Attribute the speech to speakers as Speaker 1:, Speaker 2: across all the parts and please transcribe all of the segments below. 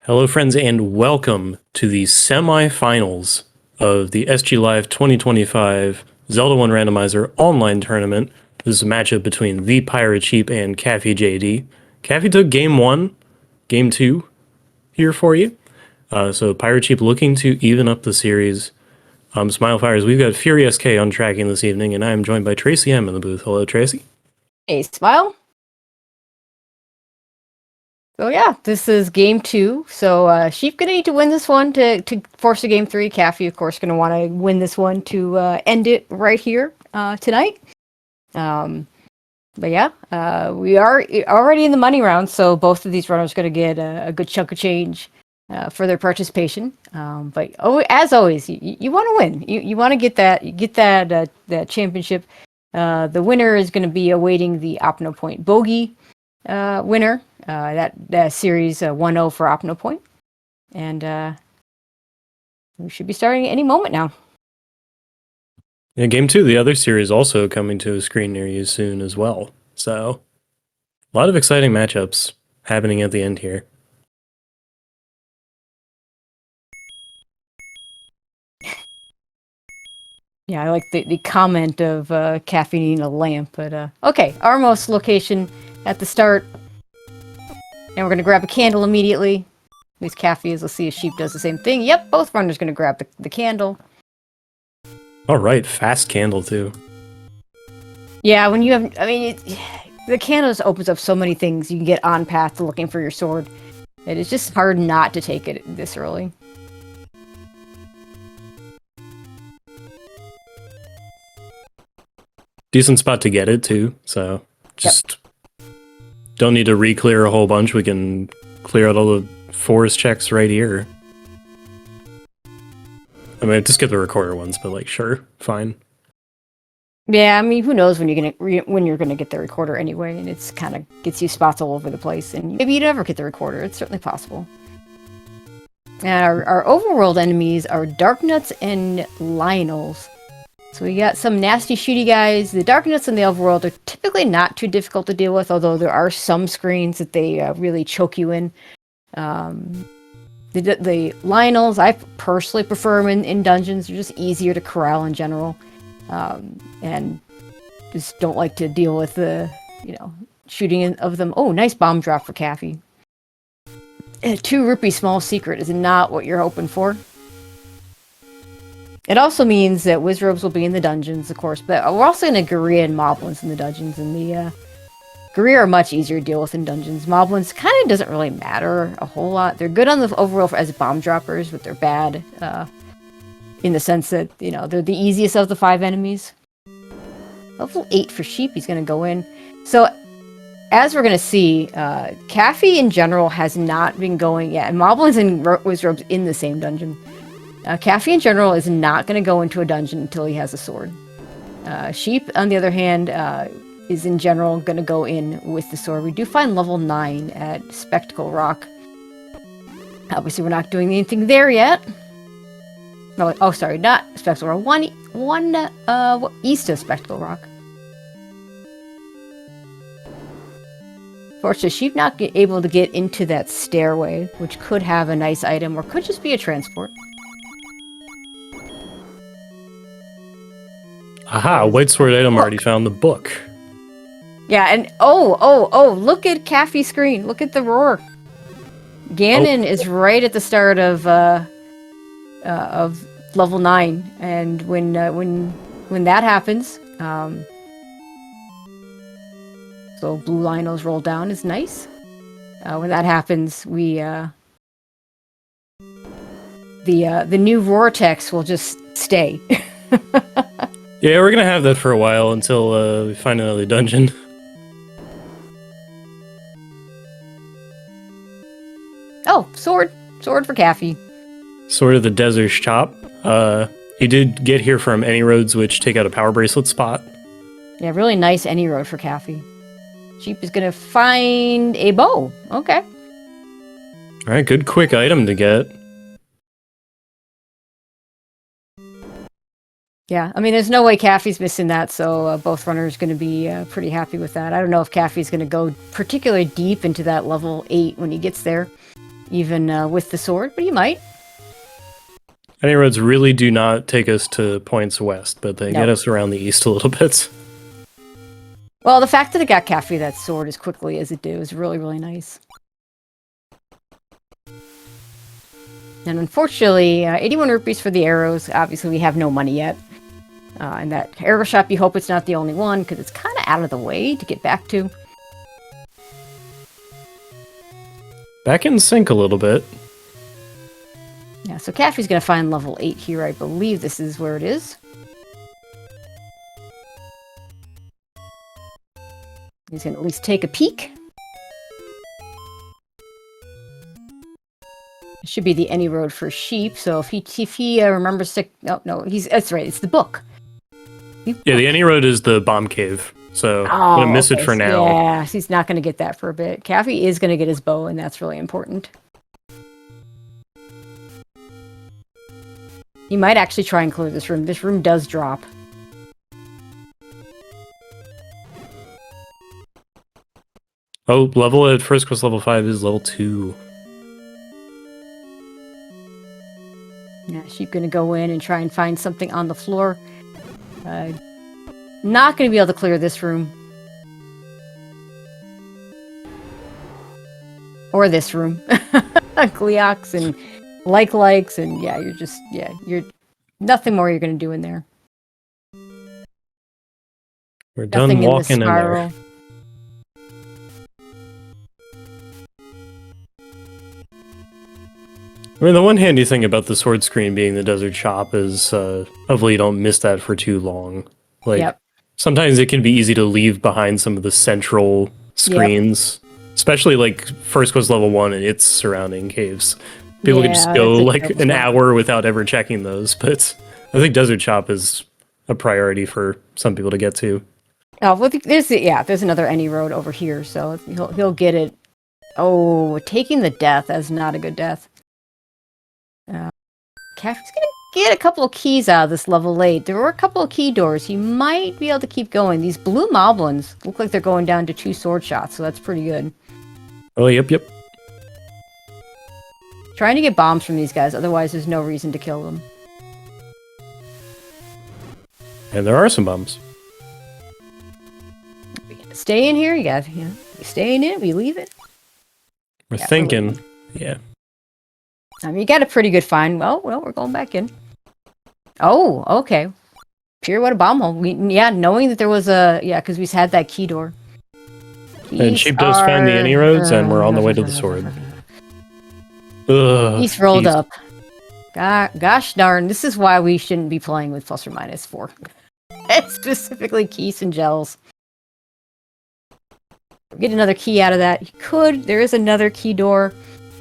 Speaker 1: Hello, friends, and welcome to the semifinals of the SGLIVE 2025 Zelda 1 Randomizer online tournament. This is a matchup between ThePirateSheep and CaffyJD. Caffy took game 1, game 2 here for you. So Pirate Sheep looking to even up the series. Smile Fires, we've got Fury SK on tracking this evening, and I am joined by Tracy M in the booth. Hello, Tracy.
Speaker 2: Hey, Smile. So yeah, this is game 2. So Sheep gonna need to win this one to force a game 3. Caffy, of course, gonna want to win this one to end it right here tonight. But yeah, we are already in the money round, so both of these runners gonna get a good chunk of change for their participation. But as always, you want to win. You want to get that championship. The winner is going to be awaiting the Opno Point Bogey winner. That series 1-0 for Opno Point. And we should be starting any moment now.
Speaker 1: Yeah, game 2, the other series, also coming to a screen near you soon as well. So, a lot of exciting matchups happening at the end here.
Speaker 2: Yeah, I like the comment of Caffy needing a lamp, but okay, Armos location at the start. And we're gonna grab a candle immediately. At least Caffy is. Let's see if Sheep does the same thing. Yep, both runners gonna grab the candle.
Speaker 1: Alright, fast candle too.
Speaker 2: Yeah, when you have, the candle just opens up so many things. You can get on path to looking for your sword. It is just hard not to take it this early.
Speaker 1: Decent spot to get it too, so just don't need to re-clear a whole bunch. We can clear out all the forest checks right here. I mean, just get the recorder ones, but like, sure, fine.
Speaker 2: Yeah, I mean, who knows when you're gonna get the recorder anyway, and it's kind of gets you spots all over the place, and maybe you never get the recorder. It's certainly possible. And our overworld enemies are Darknuts and Lionels. So we got some nasty shooty guys. The Darknuts in the overworld are typically not too difficult to deal with, although there are some screens that they really choke you in. The Lionels, I personally prefer them in dungeons. They're just easier to corral in general. And just don't like to deal with the, shooting of them. Oh, nice bomb drop for Caffy. 2 rupee small secret is not what you're hoping for. It also means that Wizrobes will be in the dungeons, of course, but we're also going to Garria and Moblins in the dungeons, and the Garria are much easier to deal with in dungeons. Moblins kind of doesn't really matter a whole lot. They're good on the overall as bomb droppers, but they're bad in the sense that, they're the easiest of the 5 enemies. Level 8 for Sheep, he's going to go in. So, as we're going to see, Caffy in general has not been going yet. Moblins and Wizrobes in the same dungeon. Caffy in general is not going to go into a dungeon until he has a sword. Sheep, on the other hand, is in general going to go in with the sword. We do find level 9 at Spectacle Rock. Obviously, we're not doing anything there yet. No, oh, sorry, not Spectacle Rock. One east of Spectacle Rock. Fortunately, Sheep not able to get into that stairway, which could have a nice item or could just be a transport.
Speaker 1: Aha, white sword item, already found the book.
Speaker 2: Yeah, and oh, look at Caffy's screen. Look at the roar. Ganon is right at the start of level 9, and when that happens, so blue Lionels roll down is nice. When that happens, we the new roar text will just stay.
Speaker 1: Yeah, we're gonna have that for a while until we find another dungeon.
Speaker 2: Oh, sword for Caffy.
Speaker 1: Sword of the Desert Chop. He did get here from Any Roads, which take out a power bracelet spot.
Speaker 2: Yeah, really nice Any Road for Caffy. Sheep is gonna find a bow. Okay.
Speaker 1: Alright, good quick item to get.
Speaker 2: Yeah, I mean, there's no way Caffy's missing that, so both runners going to be pretty happy with that. I don't know if Caffy's going to go particularly deep into that level 8 when he gets there. even with the sword, but you might.
Speaker 1: Any roads really do not take us to points west, but they get us around the east a little bit.
Speaker 2: Well, the fact that it got Caffy that sword as quickly as it did was really, really nice. And unfortunately, 81 rupees for the arrows. Obviously, we have no money yet. And that arrow shop, you hope it's not the only one, because it's kind of out of the way to get back to.
Speaker 1: Back in sync a little bit.
Speaker 2: Yeah, so Caffy's going to find level 8 here. I believe this is where it is. He's going to at least take a peek. It should be the any road for sheep. So if he remembers to... No, that's right. It's the book.
Speaker 1: Yeah, the any road is the bomb cave. So I'm going to miss it for now.
Speaker 2: Yeah, he's not going to get that for a bit. Caffy is going to get his bow, and that's really important. He might actually try and clear this room. This room does drop.
Speaker 1: Oh, level at first quest level 5 is level 2.
Speaker 2: Yeah, sheep gonna go in and try and find something on the floor. Not gonna be able to clear this room. Or this room. Gleox and likes, and yeah, you're nothing more you're gonna do in there.
Speaker 1: We're done walking in there. I mean, the one handy thing about the sword screen being the desert shop is hopefully you don't miss that for too long. Like, sometimes it can be easy to leave behind some of the central screens, especially like first quest level 1 and its surrounding caves. People can just go like an hour without ever checking those, but I think desert shop is a priority for some people to get to.
Speaker 2: Oh, well, there's another any road over here, so he'll get it. Oh, taking the death, that's not a good death. Caffy's gonna get a couple of keys out of this level 8. There were a couple of key doors. He might be able to keep going. These blue moblins look like they're going down to 2 sword shots, so that's pretty good.
Speaker 1: Oh, yep.
Speaker 2: Trying to get bombs from these guys, otherwise there's no reason to kill them.
Speaker 1: And there are some bombs.
Speaker 2: We stay in here, we stay in it, we leave it.
Speaker 1: We're thinking, yeah.
Speaker 2: I mean, you got a pretty good find. Well, we're going back in. Oh, okay. Pure what a bomb hole. Knowing that there was because we had that key door.
Speaker 1: And sheep does find the any roads, and we're on the way to the sword. Ugh,
Speaker 2: he's rolled up. Gosh darn, this is why we shouldn't be playing with plus or minus 4. Specifically keys and gels. Get another key out of that. You could. There is another key door.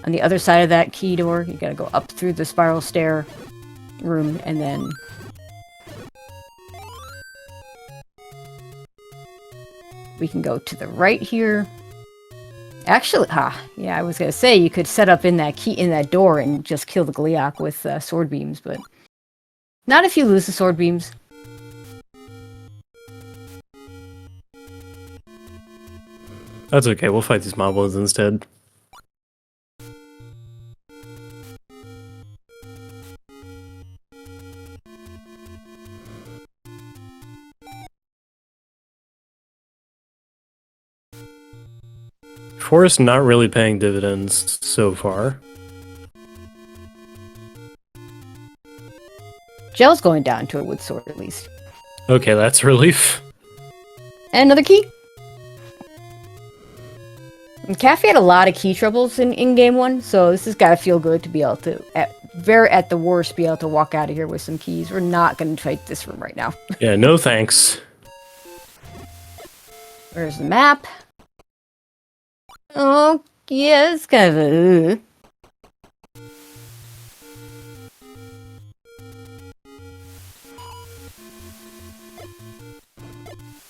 Speaker 2: On the other side of that key door, you gotta go up through the spiral stair room, and then... we can go to the right here. Actually, I was gonna say, you could set up in that door and just kill the Gleoc with sword beams, but... not if you lose the sword beams.
Speaker 1: That's okay, we'll fight these moblins instead. Forest not really paying dividends so far.
Speaker 2: Gel's going down to a wood sword, at least.
Speaker 1: Okay, that's a relief.
Speaker 2: And another key. And Caffy had a lot of key troubles in game 1, so this has got to feel good to be able to, at the worst, be able to walk out of here with some keys. We're not going to fight this room right now.
Speaker 1: Yeah, no thanks.
Speaker 2: Where's the map? Oh, yeah, it's kind of a...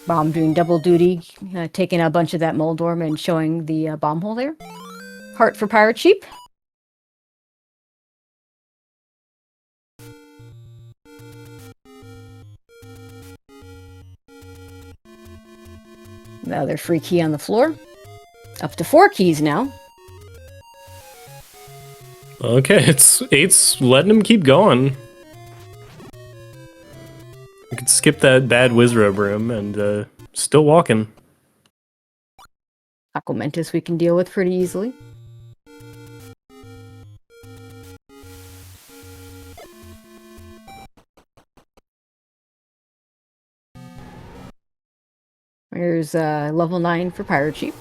Speaker 2: Bomb doing double duty, taking a bunch of that Moldorm and showing the bomb hole there. Heart for Pirate Sheep. Another free key on the floor. Up to 4 keys now.
Speaker 1: Okay, it's 8's letting him keep going. I could skip that bad Wizrobe room and still walking.
Speaker 2: Aquamentus we can deal with pretty easily. There's level 9 for PirateSheep.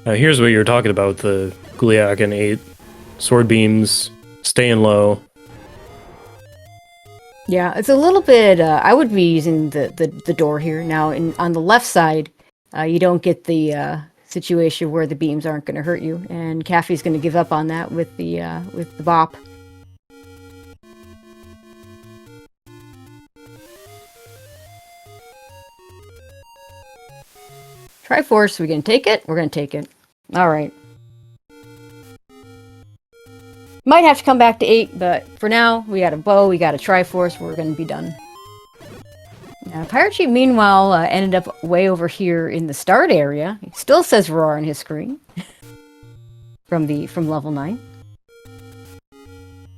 Speaker 1: Here's what you were talking about with the Gliak and 8. Sword beams, staying low.
Speaker 2: Yeah, it's a little bit... I would be using the door here. Now, on the left side, you don't get the situation where the beams aren't going to hurt you, and Caffy's going to give up on that with the bop. Triforce, we're going to take it? We're going to take it. Alright. Might have to come back to 8, but for now, we got a bow, we got a Triforce, we're going to be done. Now, PirateSheep, meanwhile, ended up way over here in the start area. It still says Roar on his screen. from level 9.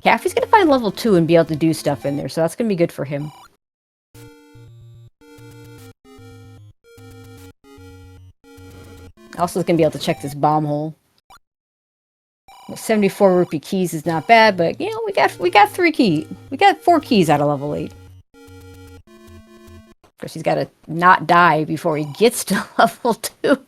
Speaker 2: Caffy's going to find level 2 and be able to do stuff in there, so that's going to be good for him. Also, going to be able to check this bomb hole. 74 rupee keys is not bad, but you know we got 3 keys. We got 4 keys out of level 8. Of course, he's got to not die before he gets to level 2.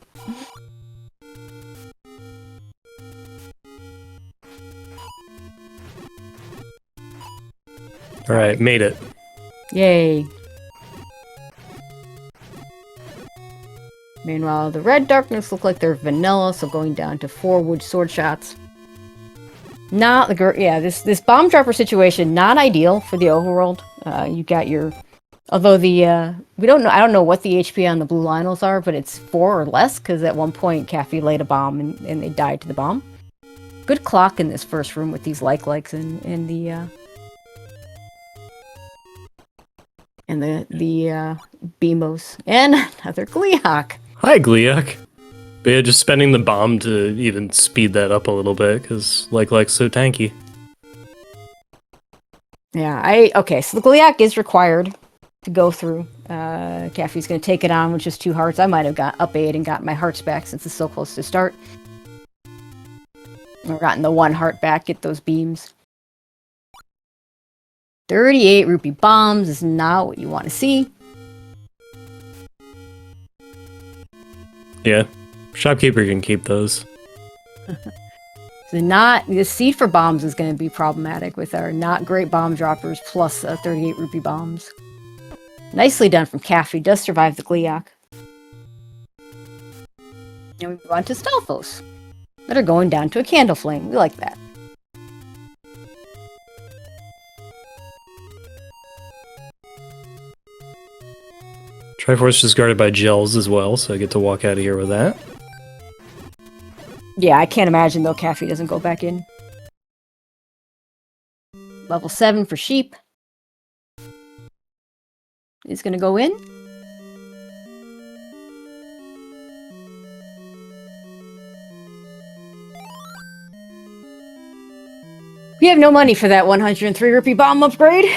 Speaker 1: All right, made it.
Speaker 2: Yay. Meanwhile, the red darkness look like they're vanilla, so going down to 4 wood sword shots. Not the this bomb dropper situation, not ideal for the overworld. You got your, although the I don't know what the HP on the blue Lionels are, but it's 4 or less because at one point Caffy laid a bomb and they died to the bomb. Good clock in this first room with these likes and the Beamos and another Gliak.
Speaker 1: Hi, Gliak. But yeah, just spending the bomb to even speed that up a little bit, because like's so tanky.
Speaker 2: Yeah, okay, so the Gliak is required to go through. Caffy's going to take it on with just 2 hearts. I might have got up 8 and got my hearts back since it's so close to start. Or gotten the 1 heart back, get those beams. 38 rupee bombs is not what you want to see.
Speaker 1: Yeah, shopkeeper can keep those.
Speaker 2: So the seed for bombs is going to be problematic with our not great bomb droppers plus 38 rupee bombs. Nicely done from Caffy, does survive the Gliak. And we move on to Stalfos, that are going down to a candle flame. We like that.
Speaker 1: Triforce is guarded by gels as well, so I get to walk out of here with that.
Speaker 2: Yeah, I can't imagine, though, Caffy doesn't go back in. Level 7 for Sheep. He's gonna go in. We have no money for that 103 rupee bomb upgrade.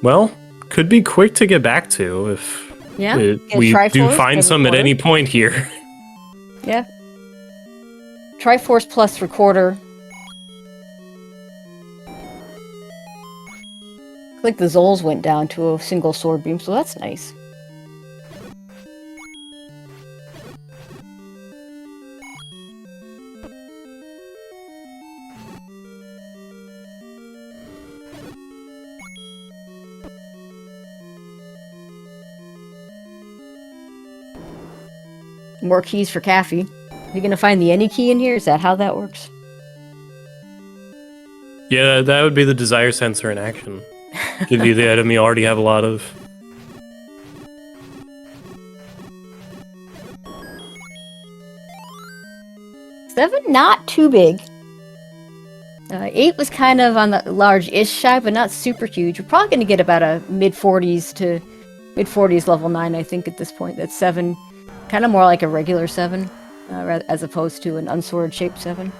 Speaker 1: Well, could be quick to get back to if we do find some at any point here.
Speaker 2: Yeah. Triforce plus recorder. Like the Zols went down to a single sword beam, so that's nice. More keys for Caffy. Are you gonna find the any key in here? Is that how that works?
Speaker 1: Yeah, that would be the desire sensor in action. Give you the item you already have a lot of.
Speaker 2: Seven, not too big. 8 was kind of on the large-ish side, but not super huge. We're probably going to get about a mid-40s to mid-40s level 9, I think, at this point. That's 7, kind of more like a regular 7, as opposed to an unsword-shaped 7.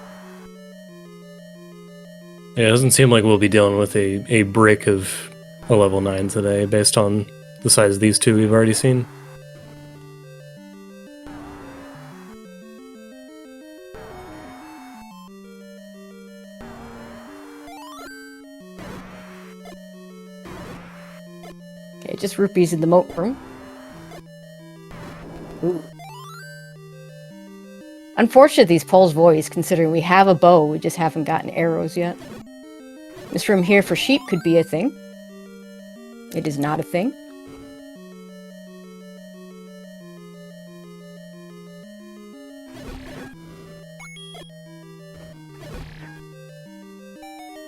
Speaker 1: Yeah, it doesn't seem like we'll be dealing with a brick of a level 9 today, based on the size of these two we've already seen.
Speaker 2: Okay, just rupees in the moat room. Ooh. Unfortunate these Poles voice, considering we have a bow, we just haven't gotten arrows yet. This room here for sheep could be a thing. It is not a thing.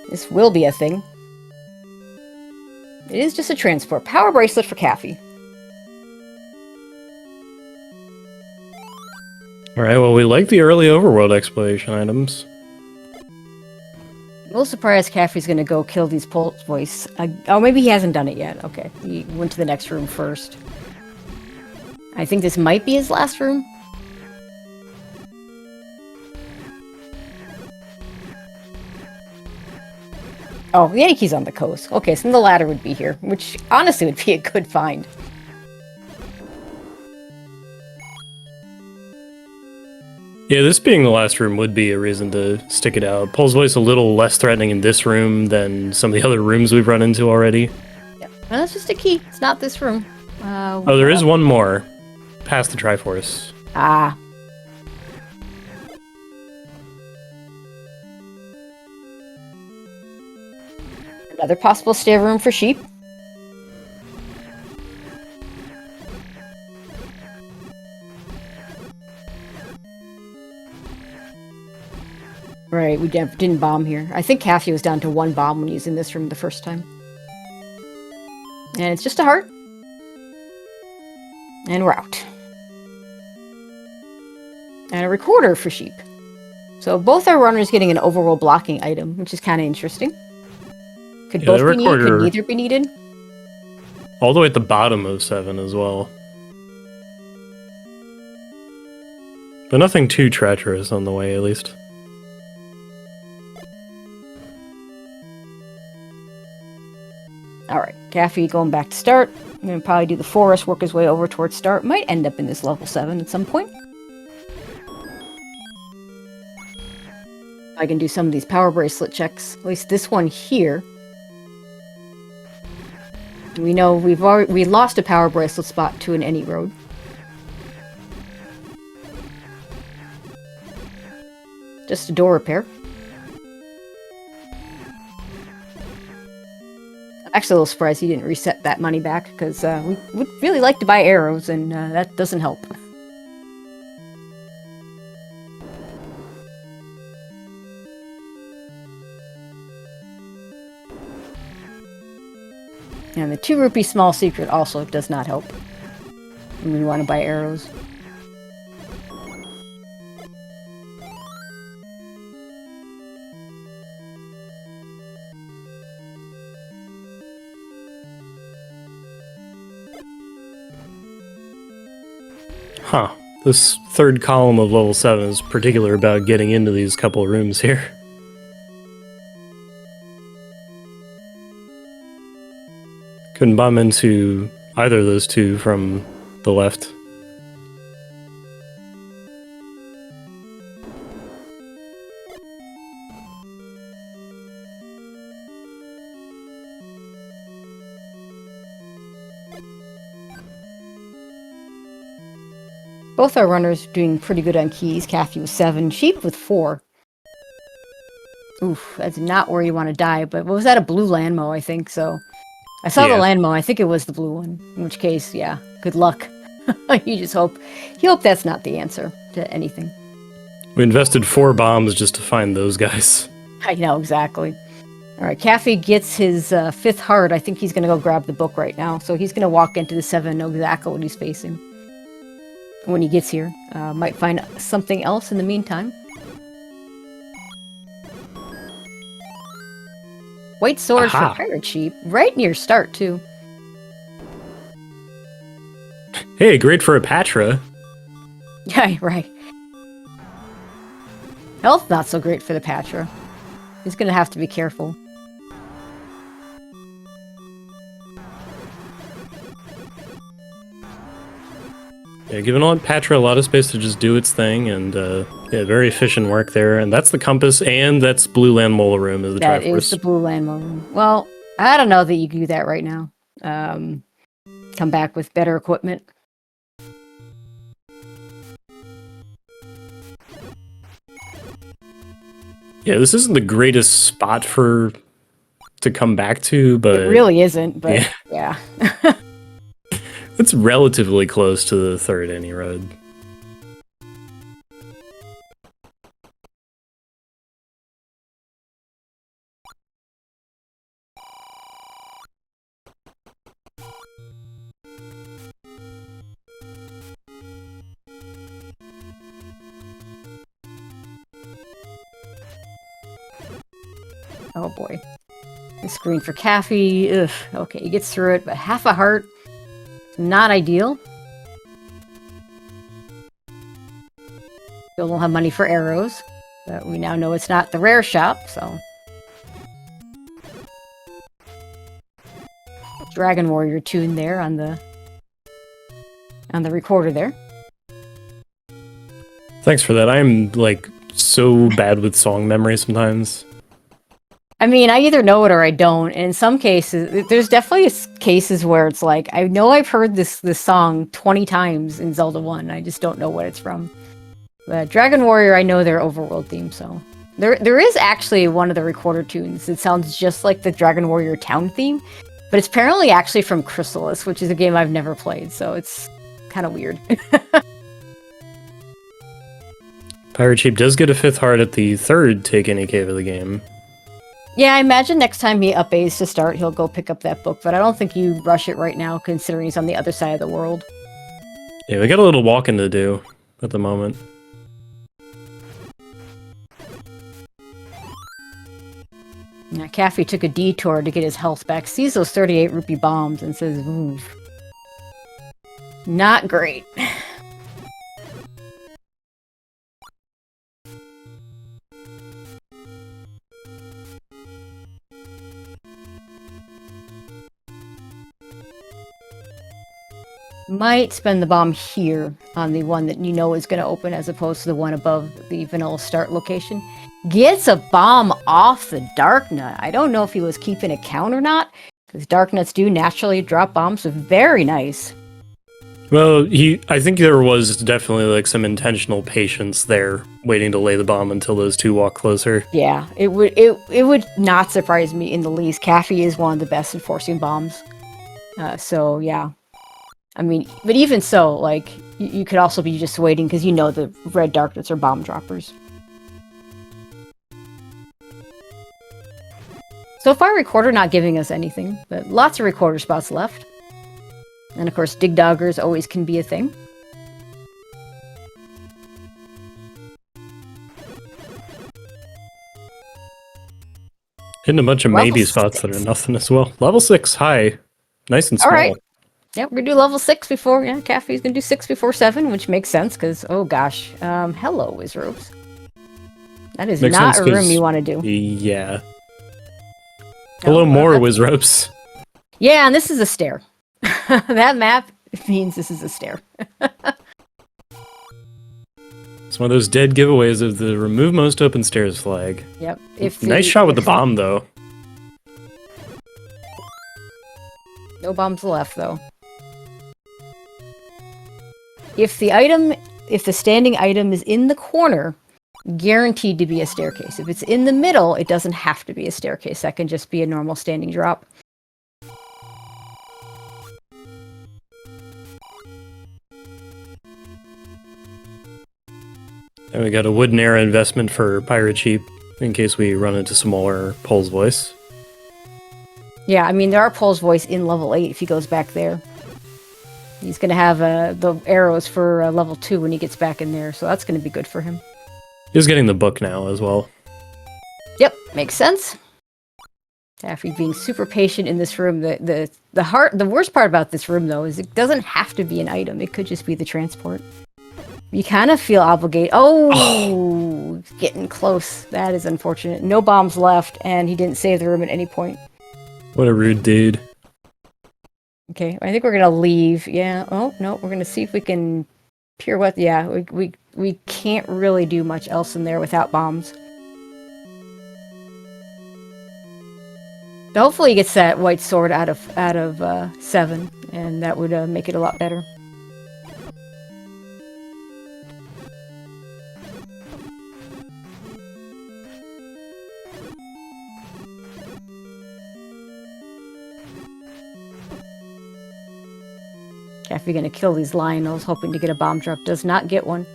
Speaker 2: This will be a thing. It is just a transport. Power bracelet for Caffy.
Speaker 1: Alright, well, we like the early overworld exploration items.
Speaker 2: I'm a little surprised Caffrey's gonna go kill these Pulse voice. Oh, maybe he hasn't done it yet. Okay, he went to the next room first. I think this might be his last room. Oh, Yankee's on the coast. Okay, so then the ladder would be here, which honestly would be a good find.
Speaker 1: Yeah, this being the last room would be a reason to stick it out. Pole's voice a little less threatening in this room than some of the other rooms we've run into already.
Speaker 2: Yeah, well, that's just a key. It's not this room.
Speaker 1: Oh, there is one more. Past the Triforce.
Speaker 2: Ah. Another possible stair room for sheep. Right, we didn't bomb here. I think Caffy was down to one bomb when he was in this room the first time. And it's just a heart. And we're out. And a recorder for sheep. So both our runners getting an overworld blocking item, which is kind of interesting. Could both be needed, could neither be needed.
Speaker 1: All the way at the bottom of 7 as well. But nothing too treacherous on the way, at least.
Speaker 2: Alright, Caffy going back to start. I'm going to probably do the forest, work his way over towards start. Might end up in this level 7 at some point. I can do some of these power bracelet checks. At least this one here. We know we lost a power bracelet spot to an any road. Just a door repair. Actually, a little surprised he didn't reset that money back, because we would really like to buy arrows, and that doesn't help. And the 2 rupee small secret also does not help when we want to buy arrows.
Speaker 1: Huh. This third column of level 7 is particular about getting into these couple rooms here. Couldn't bomb into either of those two from the left.
Speaker 2: Both our runners doing pretty good on keys. Caffy with 7, sheep with 4. Oof, that's not where you want to die, but was that a blue landmo, I think, so... I saw the landmo, I think it was the blue one, in which case, yeah, good luck. You just hope that's not the answer to anything.
Speaker 1: We invested 4 bombs just to find those guys.
Speaker 2: I know, exactly. Alright, Caffy gets his 5th heart. I think he's going to go grab the book right now, so he's going to walk into the 7, know exactly what he's facing. When he gets here. Might find something else in the meantime. White sword for Pirate Sheep. Right near start, too.
Speaker 1: Hey, great for a Patra.
Speaker 2: Yeah, right. Health not so great for the Patra. He's gonna have to be careful.
Speaker 1: Yeah, giving Patra a lot of space to just do its thing, and yeah, very efficient work there. And that's the compass, and that's Blue Land Mola Room as the
Speaker 2: That
Speaker 1: Triforce.
Speaker 2: is the Blue Land Room. Well, I don't know that you can do that right now. Come back with better equipment.
Speaker 1: Yeah, this isn't the greatest spot to come back to, but
Speaker 2: It really isn't, but yeah.
Speaker 1: It's relatively close to the third any road.
Speaker 2: Oh boy. The screen for Caffy. Ugh. Okay, he gets through it, but half a heart. Not ideal. Still don't have money for arrows, but we now know it's not the rare shop, so. Dragon Warrior tune there on the recorder there.
Speaker 1: Thanks for that. I'm like so bad with song memory sometimes.
Speaker 2: I mean, I either know it or I don't. And in some cases, there's definitely cases where it's like, I know I've heard this song 20 times in Zelda 1. I just don't know what it's from. But Dragon Warrior, I know their overworld theme, so. There is actually one of the recorder tunes that sounds just like the Dragon Warrior town theme. But it's apparently actually from Chrysalis, which is a game I've never played, so it's kind of weird.
Speaker 1: PirateSheep does get a 5th heart at the 3rd Take Any Cave of the game.
Speaker 2: Yeah, I imagine next time he up A's to start, he'll go pick up that book, but I don't think you rush it right now, considering he's on the other side of the world.
Speaker 1: Yeah, we got a little walking to do at the moment.
Speaker 2: Now, Caffy took a detour to get his health back, sees those 38 rupee bombs, and says, ooh. Not great. Might spend the bomb here on the one that you know is going to open as opposed to the one above the vanilla start location. Gets a bomb off the Dark Nut. I don't know if he was keeping a count or not, because Dark Nuts do naturally drop bombs, so very nice.
Speaker 1: Well, I think there was definitely like some intentional patience there, waiting to lay the bomb until those two walk closer.
Speaker 2: Yeah, it would not surprise me in the least. Caffy is one of the best at forcing bombs. So yeah. I mean, but even so, like, you could also be just waiting because you know the red Dark Nuts are bomb droppers. So far, Recorder not giving us anything, but lots of Recorder spots left. And of course, Dig Doggers always can be a thing.
Speaker 1: Hitting a bunch of
Speaker 2: Level
Speaker 1: maybe spots
Speaker 2: 6.
Speaker 1: that are nothing as well. Level 6 high. Nice and small.
Speaker 2: All right. Yep, we're gonna do level 6 before, yeah, Caffy's gonna do 6 before 7, which makes sense, because, oh gosh. Hello, Wizrobes. That is
Speaker 1: Makes
Speaker 2: not
Speaker 1: sense,
Speaker 2: a room you want to do.
Speaker 1: Yeah. Hello, more Wizropes.
Speaker 2: Yeah, and this is a stair. That map means this is a stair.
Speaker 1: It's one of those dead giveaways of the remove most open stairs flag.
Speaker 2: Yep.
Speaker 1: Nice shot with the bomb, though.
Speaker 2: No bombs left, though. If the standing item is in the corner, guaranteed to be a staircase. If it's in the middle, it doesn't have to be a staircase. That can just be a normal standing drop.
Speaker 1: And we got a wooden arrow investment for PirateSheep in case we run into some more Pole's Voice.
Speaker 2: Yeah, I mean, there are Pole's Voice in level 8 if he goes back there. He's going to have the arrows for level 2 when he gets back in there, so that's going to be good for him.
Speaker 1: He's getting the book now as well.
Speaker 2: Yep, makes sense. Taffy being super patient in this room. The worst part about this room, though, is it doesn't have to be an item. It could just be the transport. You kind of feel obligated. Oh, getting close. That is unfortunate. No bombs left, and he didn't save the room at any point.
Speaker 1: What a rude dude.
Speaker 2: Okay, I think we're gonna leave. Yeah. Oh no, we're gonna see if we can pirouette. Yeah, we can't really do much else in there without bombs. But hopefully he gets that white sword out of 7, and that would make it a lot better. Caffy gonna kill these Lionels, hoping to get a bomb drop. Does not get one.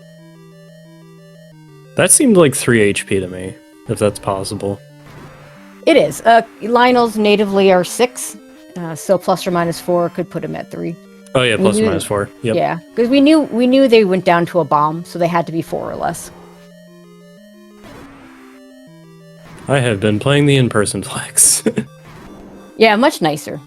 Speaker 1: That seemed like 3 HP to me, if that's possible.
Speaker 2: It is. Lionels natively are 6, so plus or minus 4 could put him at 3.
Speaker 1: Oh yeah, plus or minus 4. Yep.
Speaker 2: Yeah, because we knew they went down to a bomb, so they had to be 4 or less.
Speaker 1: I have been playing the in-person flex.
Speaker 2: Yeah, much nicer.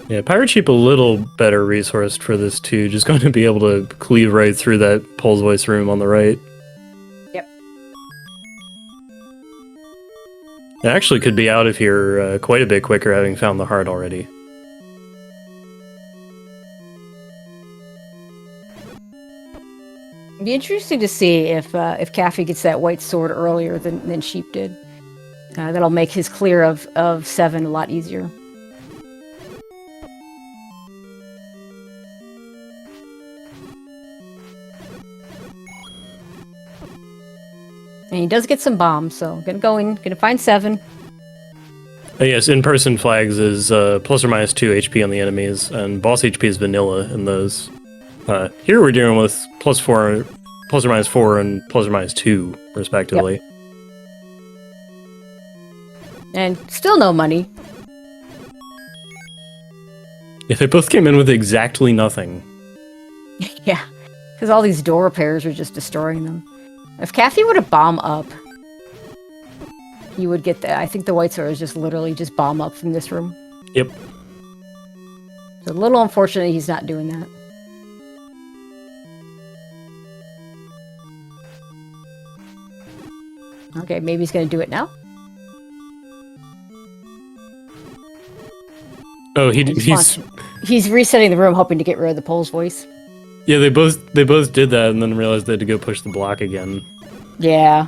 Speaker 1: Yeah, PirateSheep a little better resourced for this too. Just going to be able to cleave right through that Pole's Voice room on the right.
Speaker 2: Yep.
Speaker 1: It actually could be out of here quite a bit quicker, having found the heart already.
Speaker 2: It'd be interesting to see if Caffy gets that white sword earlier than Sheep did. That'll make his clear of 7 a lot easier. And he does get some bombs, so gonna find 7.
Speaker 1: Yes, in-person flags is plus or minus 2 HP on the enemies, and boss HP is vanilla in those. Here we're dealing with plus or minus 4, and plus or minus 2, respectively.
Speaker 2: Yep. And still no money.
Speaker 1: Yeah, they both came in with exactly nothing.
Speaker 2: Yeah, because all these door repairs are just destroying them. If Caffy would have bomb up, he would get that. I think the white sword is just literally just bomb up from this room.
Speaker 1: Yep.
Speaker 2: It's a little unfortunate he's not doing that. Okay, maybe he's gonna do it now.
Speaker 1: Oh, he's
Speaker 2: resetting the room, hoping to get rid of the Pole's Voice.
Speaker 1: Yeah, they both did that and then realized they had to go push the block again.
Speaker 2: Yeah.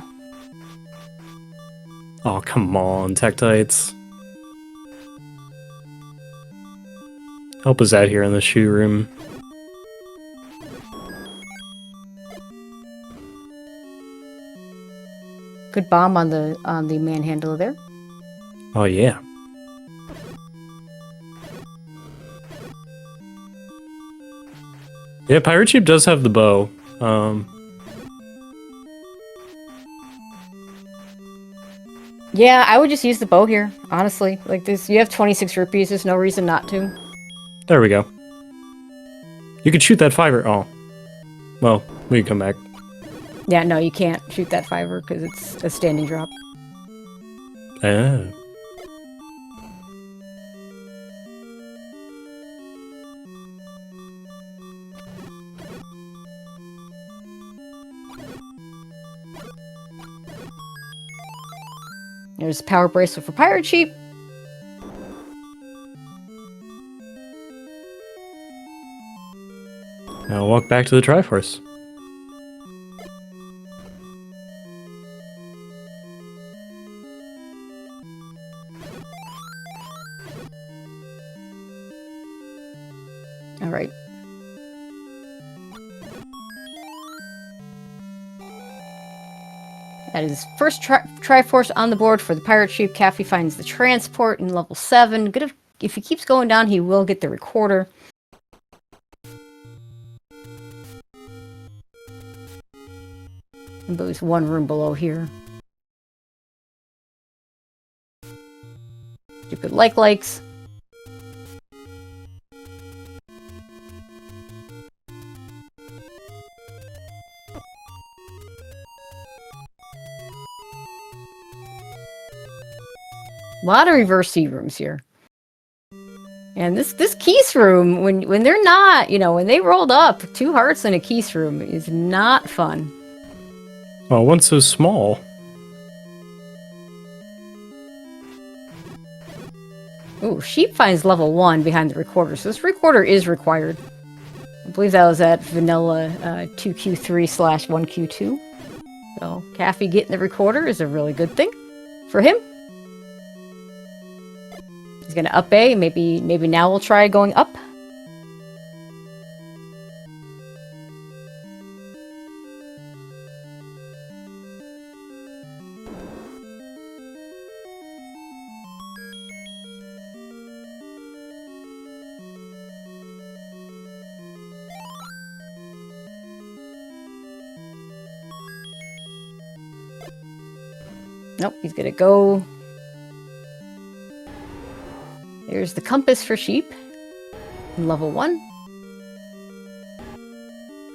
Speaker 1: Oh, come on, Tektites. Help us out here in the shoe room.
Speaker 2: Good bomb on the manhandler there.
Speaker 1: Oh yeah. Yeah, PirateSheep does have the bow.
Speaker 2: Yeah, I would just use the bow here, honestly. Like this, you have 26 rupees. There's no reason not to.
Speaker 1: There we go. You could shoot that 5er. Oh. Well, we can come back.
Speaker 2: Yeah, no, you can't shoot that 5er because it's a standing drop.
Speaker 1: Oh.
Speaker 2: There's a power bracelet for PirateSheep.
Speaker 1: Now walk back to the Triforce.
Speaker 2: All right. That is first Triforce on the board for the PirateSheep. Caffy finds the transport in level 7. Good if he keeps going down, he will get the recorder. And there's one room below here. Stupid likes. A lot of reverse seed rooms here. And this Keys room, when they're not, you know, when they rolled up, 2 hearts in a Keys room is not fun.
Speaker 1: Oh, one's so small.
Speaker 2: Ooh, Sheep finds level 1 behind the recorder, so this recorder is required. I believe that was at vanilla 2Q3/1Q2. So, Caffy getting the recorder is a really good thing for him. He's gonna up A, maybe now we'll try going up. Nope, he's gonna go. There's the compass for Sheep. In level 1.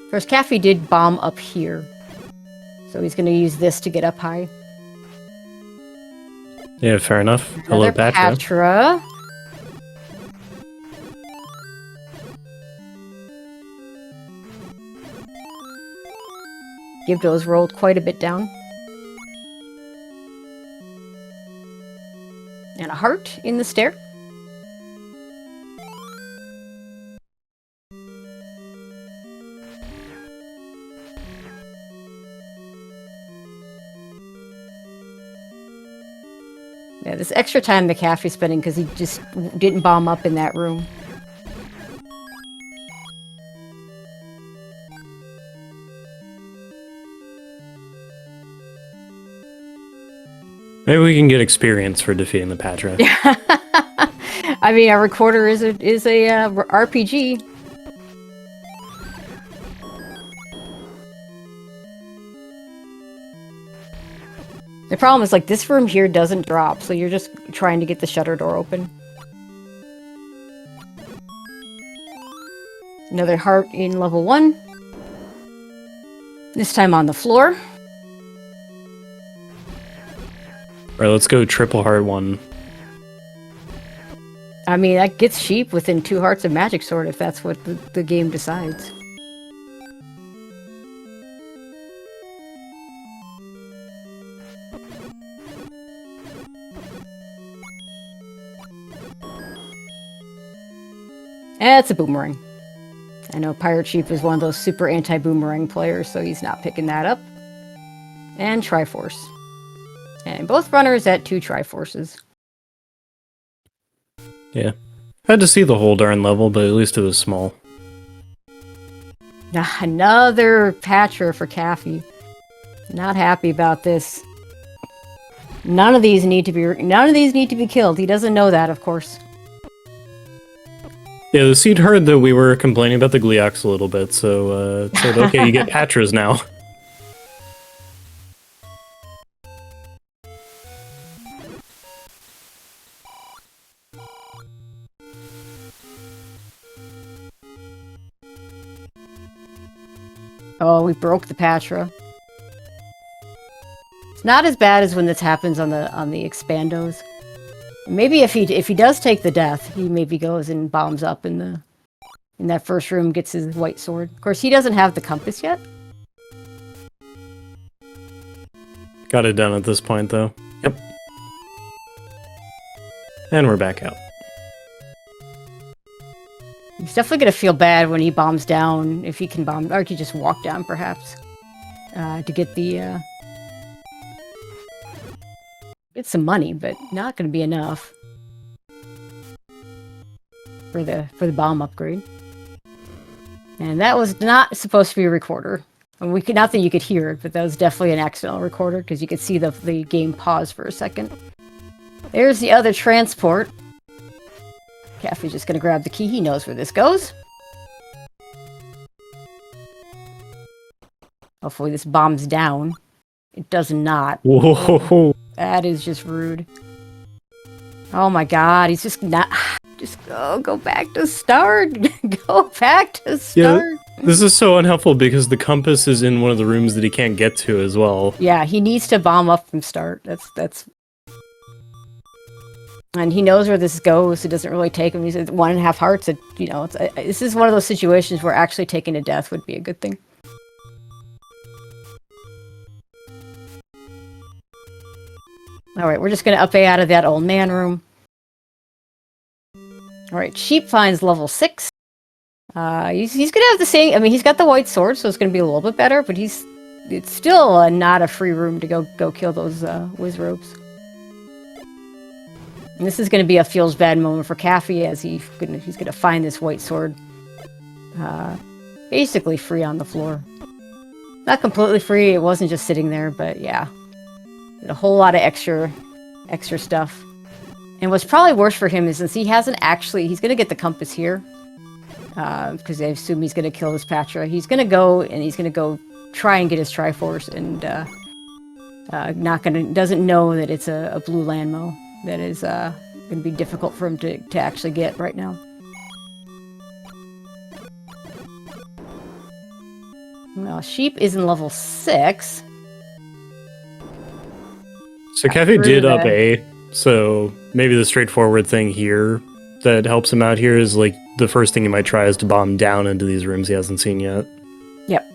Speaker 2: First, Caffy did bomb up here. So he's gonna use this to get up high.
Speaker 1: Yeah, fair enough. Hello,
Speaker 2: Another Patra. Gibdo's rolled quite a bit down. And a heart in the stair. Yeah, this extra time the Caffy's spending because he just didn't bomb up in that room.
Speaker 1: Maybe we can get experience for defeating the Patra.
Speaker 2: I mean, a recorder is a RPG. The problem is, like, this room here doesn't drop, so you're just trying to get the shutter door open. Another heart in level 1. This time on the floor.
Speaker 1: Alright, let's go triple heart 1.
Speaker 2: I mean, that gets Sheep within 2 hearts of Magic Sword if that's what the game decides. It's a boomerang. I know PirateSheep is one of those super anti-boomerang players, so he's not picking that up. And Triforce. And both runners at 2 Triforces.
Speaker 1: Yeah. I had to see the whole darn level, but at least it was small.
Speaker 2: Another Patra for Caffy. Not happy about this. None of these need to be killed. He doesn't know that, of course.
Speaker 1: Yeah, the seed heard that we were complaining about the Gleeox a little bit, so said, okay, you get Patras now.
Speaker 2: Oh, we broke the Patra. It's not as bad as when this happens on the expandos. Maybe if he does take the death, he maybe goes and bombs up in that first room, gets his white sword. Of course, he doesn't have the compass yet.
Speaker 1: Got it done at this point, though. Yep. And we're back out.
Speaker 2: He's definitely gonna feel bad when he bombs down, if he can bomb, or he could just walk down, perhaps, to get the get some money, but not gonna be enough for the bomb upgrade. And that was not supposed to be a recorder. And we could, not that you could hear it, but that was definitely an accidental recorder because you could see the game pause for a second. There's the other transport. Caffy's just gonna grab the key. He knows where this goes. Hopefully this bombs down. It does not.
Speaker 1: Whoa.
Speaker 2: That is just rude. Oh my god, he's just not... Just go back to start. Go back to start.
Speaker 1: Yeah, this is so unhelpful because the compass is in one of the rooms that he can't get to as well.
Speaker 2: Yeah, he needs to bomb up from start. That's... And he knows where this goes. It doesn't really take him. He's at 1.5 hearts. You know, this is one of those situations where actually taking a death would be a good thing. All right, we're just going to up A out of that old man room. All right, Sheep finds level 6. He's going to have the same... I mean, he's got the white sword, so it's going to be a little bit better, but it's still not a free room to go kill those Wizrobes. And this is going to be a feels bad moment for Caffy as he's going to find this white sword basically free on the floor. Not completely free, it wasn't just sitting there, but yeah. A whole lot of extra stuff. And what's probably worse for him is since he hasn't actually... He's going to get the compass here. Because they assume he's going to kill this Patra. He's going to go try and get his Triforce and doesn't know that it's a blue Landmo. That is going to be difficult for him to actually get right now. Well, Sheep is in level 6.
Speaker 1: So Caffy did up A, so maybe the straightforward thing here that helps him out here is like the first thing he might try is to bomb down into these rooms he hasn't seen yet.
Speaker 2: Yep.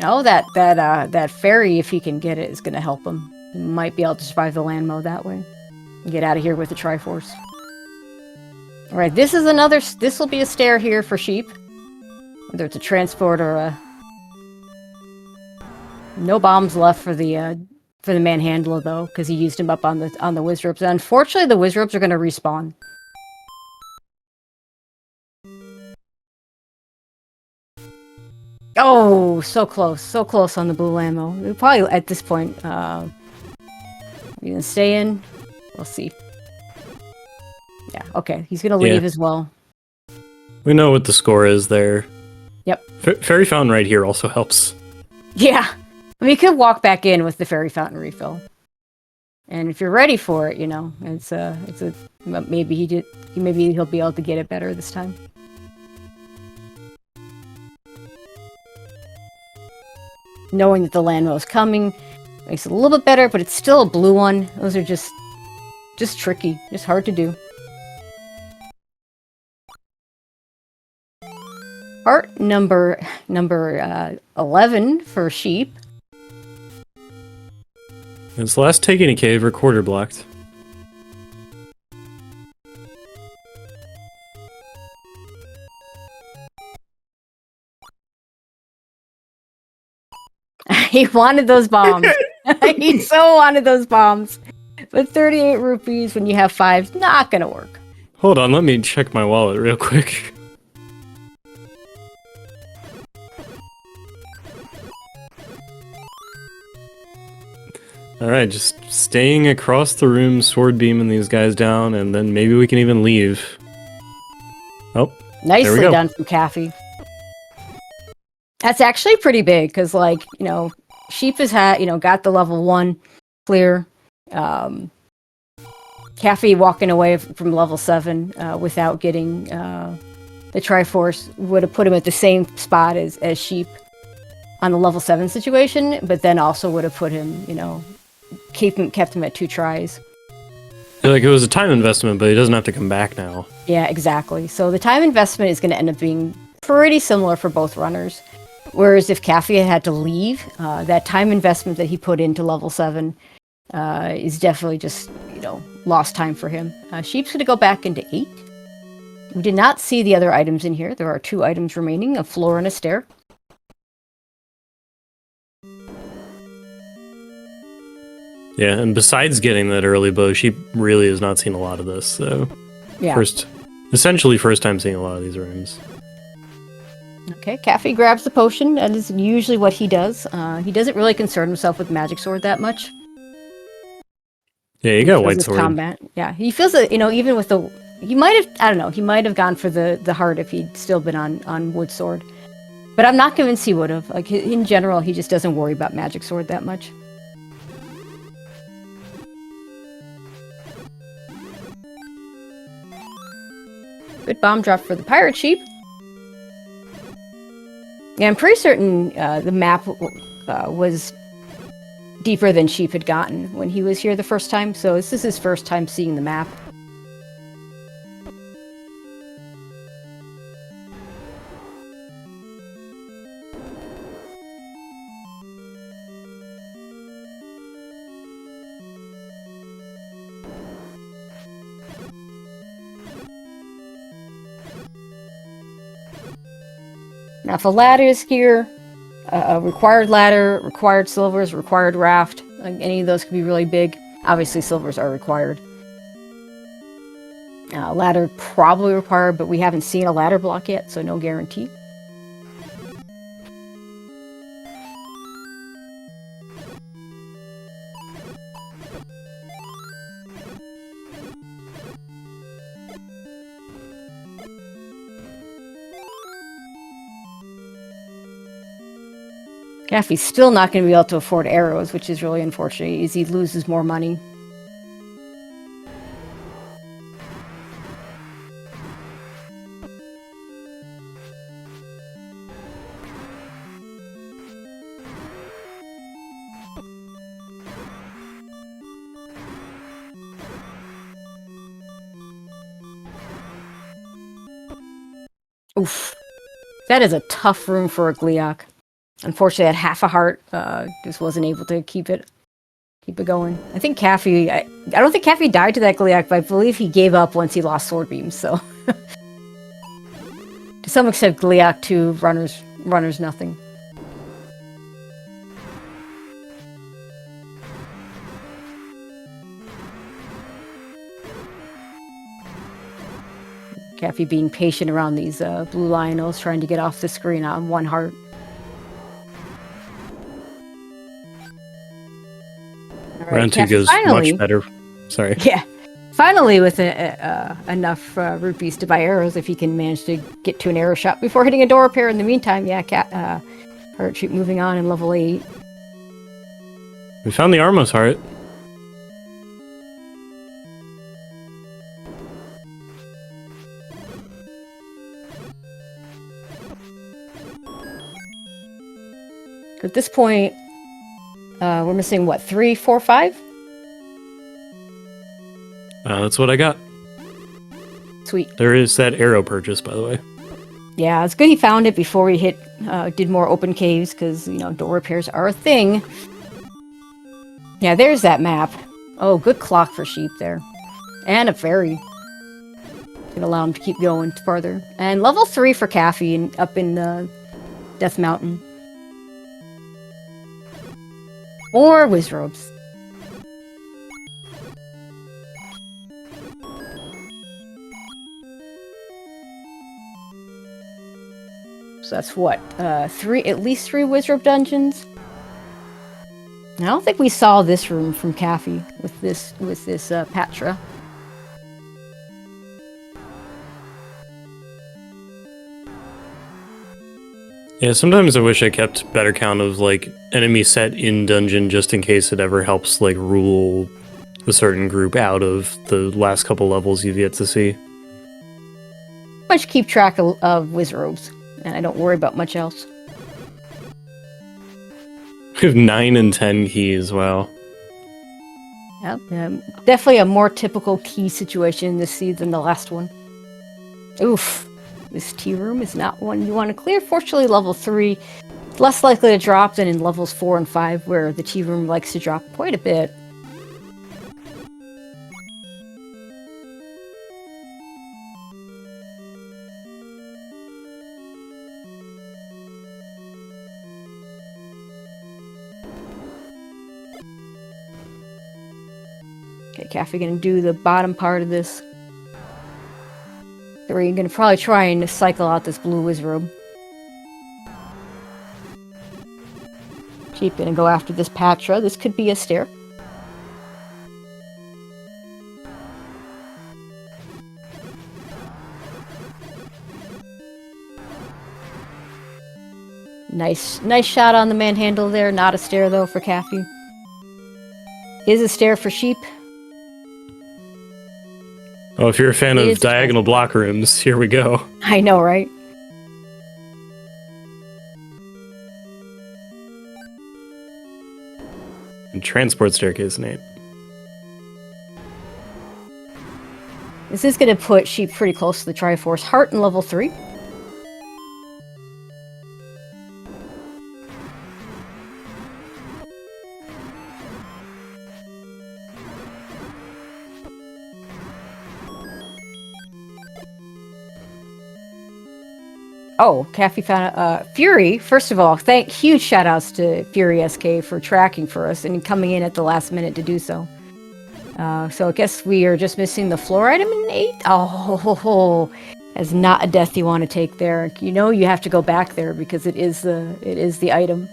Speaker 2: Oh, that fairy, if he can get it, is going to help him. He might be able to survive the land mode that way. And get out of here with the Triforce. All right, this will be a stair here for Sheep. Whether it's a transport or a... No bombs left for the Manhandler, though, because he used him up on the Wizrobes. And unfortunately, the Wizrobes are going to respawn. Oh, so close on the blue ammo. We'll probably, at this point, you gonna stay in? We'll see. Yeah, okay, he's gonna leave as well.
Speaker 1: We know what the score is there.
Speaker 2: Yep.
Speaker 1: Fairy Fountain right here also helps.
Speaker 2: Yeah. I mean, you could walk back in with the Fairy Fountain refill. And if you're ready for it, you know, maybe he'll be able to get it better this time. Knowing that the Landmo is coming makes it a little bit better, but it's still a blue one. Those are just tricky, just hard to do. Part number 11 for Sheep.
Speaker 1: It's the last taking a cave recorder blocked.
Speaker 2: He wanted those bombs. He so wanted those bombs. But 38 rupees when you have 5's not gonna work.
Speaker 1: Hold on, let me check my wallet real quick. Alright, just staying across the room, sword beaming these guys down, and then maybe we can even leave. Oh,
Speaker 2: nicely done from Caffy. That's actually pretty big, because, like, you know, Sheep has had, you know, got the level 1 clear. Caffy walking away from level 7 without getting the Triforce would have put him at the same spot as Sheep on the level 7 situation, but then also would have put him, you know, kept him at 2 tries.
Speaker 1: Like, it was a time investment, but he doesn't have to come back now.
Speaker 2: Yeah, exactly. So the time investment is going to end up being pretty similar for both runners. Whereas if Caffy had to leave, that time investment that he put into level 7 is definitely just, you know, lost time for him. Sheep's going to go back into 8. We did not see the other items in here. There are 2 items remaining, a floor and a stair.
Speaker 1: Yeah, and besides getting that early bow, Sheep really has not seen a lot of this, so...
Speaker 2: Yeah.
Speaker 1: Essentially first time seeing a lot of these rooms.
Speaker 2: Okay, Caffy grabs the potion. That is usually what he does. He doesn't really concern himself with Magic Sword that much.
Speaker 1: Yeah, you got a white sword.
Speaker 2: Combat. Yeah, he feels that, you know, even with the... He might have, I don't know, he might have gone for the heart if he'd still been on Wood Sword. But I'm not convinced he would have. Like, in general, he just doesn't worry about Magic Sword that much. Good bomb drop for the Pirate Sheep. Yeah, I'm pretty certain the map was deeper than Sheep had gotten when he was here the first time, so this is his first time seeing the map. Now, if a ladder is here, a required ladder, required silvers, required raft, any of those could be really big. Obviously, silvers are required. Ladder probably required, but we haven't seen a ladder block yet, so no guarantee. Caffy's still not going to be able to afford arrows, which is really unfortunate, as he loses more money. Oof. That is a tough room for a Gliok. Unfortunately, at half a heart, just wasn't able to keep it going. I think Caffy, I don't think Caffy died to that Gliok, but I believe he gave up once he lost sword beams, so. To some extent, Gliok 2, runners nothing. Caffy being patient around these blue Lionels, trying to get off the screen on 1 heart.
Speaker 1: Round 2 goes much better. Sorry.
Speaker 2: Yeah. Finally, with enough rupees to buy arrows, if he can manage to get to an arrow shop before hitting a door repair. In the meantime, yeah, ThePirateSheep moving on in level 8.
Speaker 1: We found the Armos heart.
Speaker 2: At this point, we're missing, what, 3, 4, 5?
Speaker 1: That's what I got.
Speaker 2: Sweet.
Speaker 1: There is that arrow purchase, by the way.
Speaker 2: Yeah, it's good he found it before he did more open caves, because, you know, door repairs are a thing. Yeah, there's that map. Oh, good clock for Sheep there. And a fairy. Gonna allow him to keep going farther. And level 3 for Caffy up in Death Mountain. More Wizrobes. So that's what, at least 3 Wizrobe dungeons. I don't think we saw this room from Caffy with this Patra.
Speaker 1: Yeah, sometimes I wish I kept better count of, like, enemy set in dungeon just in case it ever helps, like, rule a certain group out of the last couple levels you've yet to see.
Speaker 2: Much keep track of Wizrobes, and I don't worry about much else.
Speaker 1: We have 9 and 10 keys, wow.
Speaker 2: Yep, definitely a more typical key situation this seed than the last one. Oof. This tea room is not one you want to clear. Fortunately, level 3 is less likely to drop than in levels 4 and 5, where the tea room likes to drop quite a bit. Okay, Caffy gonna do the bottom part of this. Where you're gonna probably try and cycle out this blue Wizrobe. Sheep gonna go after this Patra. This could be a stair. Nice shot on the manhandle there. Not a stair though for Caffy. Is a stair for Sheep.
Speaker 1: Oh, if you're a fan of diagonal block rooms, here we go.
Speaker 2: I know, right?
Speaker 1: transport staircase, Nate.
Speaker 2: This is going to put Sheep pretty close to the Triforce. Heart in level 3. Oh, Caffy found Fury. First of all, huge shout outs to Fury SK for tracking for us and coming in at the last minute to do so. So I guess we are just missing the floor item in 8. Oh, that's not a death you want to take there. You know you have to go back there because it is the item.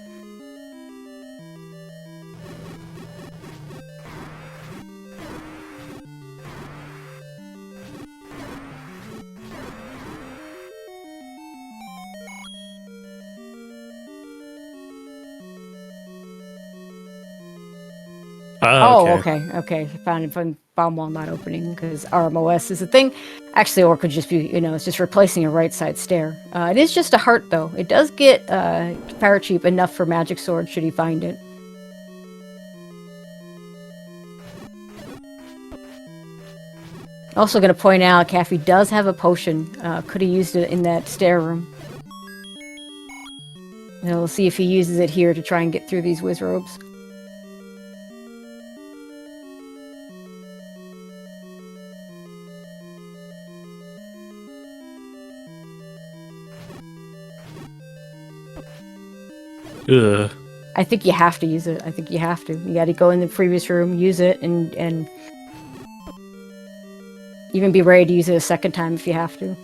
Speaker 2: Okay. Found it from bomb wall not opening because RMOS is a thing. Actually, or could just be, it's just replacing a right side stair. It is just a heart, though. It does get ThePirateSheep enough for Magic Sword should he find it. Also going to point out, Caffy does have a potion. Could have used it in that stair room. And we'll see if he uses it here to try and get through these whiz robes.
Speaker 1: Ugh.
Speaker 2: I think you have to use it. I think you have to. You got to go in the previous room, use it, and even be ready to use it a second time if you have to.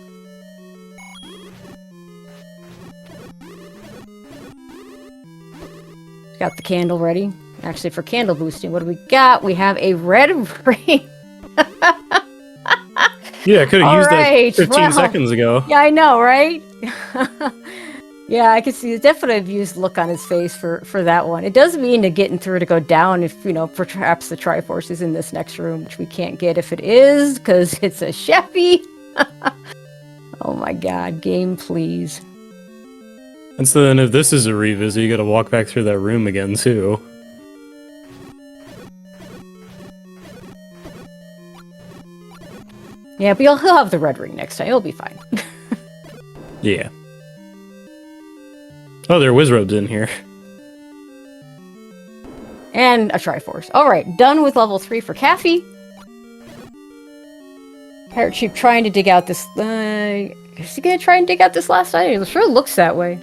Speaker 2: Got the candle ready. Actually, for candle boosting, what do we got? We have a red ring.
Speaker 1: Yeah, I could have used that 15 seconds ago.
Speaker 2: Yeah, I know, right? Yeah, I can see a definite amused look on his face for that one. It does mean to getting through to go down if, perhaps the Triforce is in this next room, which we can't get if it is, because it's a Chevy. Oh my god, game please.
Speaker 1: And so then if this is a revisit, you gotta walk back through that room again, too.
Speaker 2: Yeah, but he'll have the red ring next time. He'll be fine.
Speaker 1: Yeah. Oh, there are Wizrobes in here.
Speaker 2: And a Triforce. Alright, done with level 3 for Caffy. ThePirateSheep trying to dig out this... is he gonna try and dig out this last item? It sure looks that way.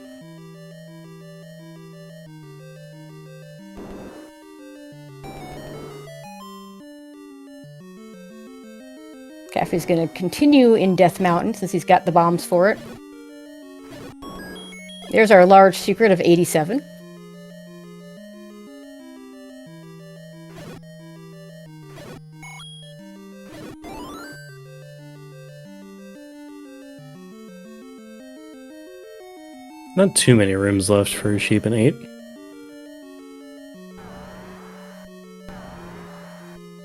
Speaker 2: Caffy's gonna continue in Death Mountain since he's got the bombs for it. There's our large secret of 87.
Speaker 1: Not too many rooms left for Sheep and 8.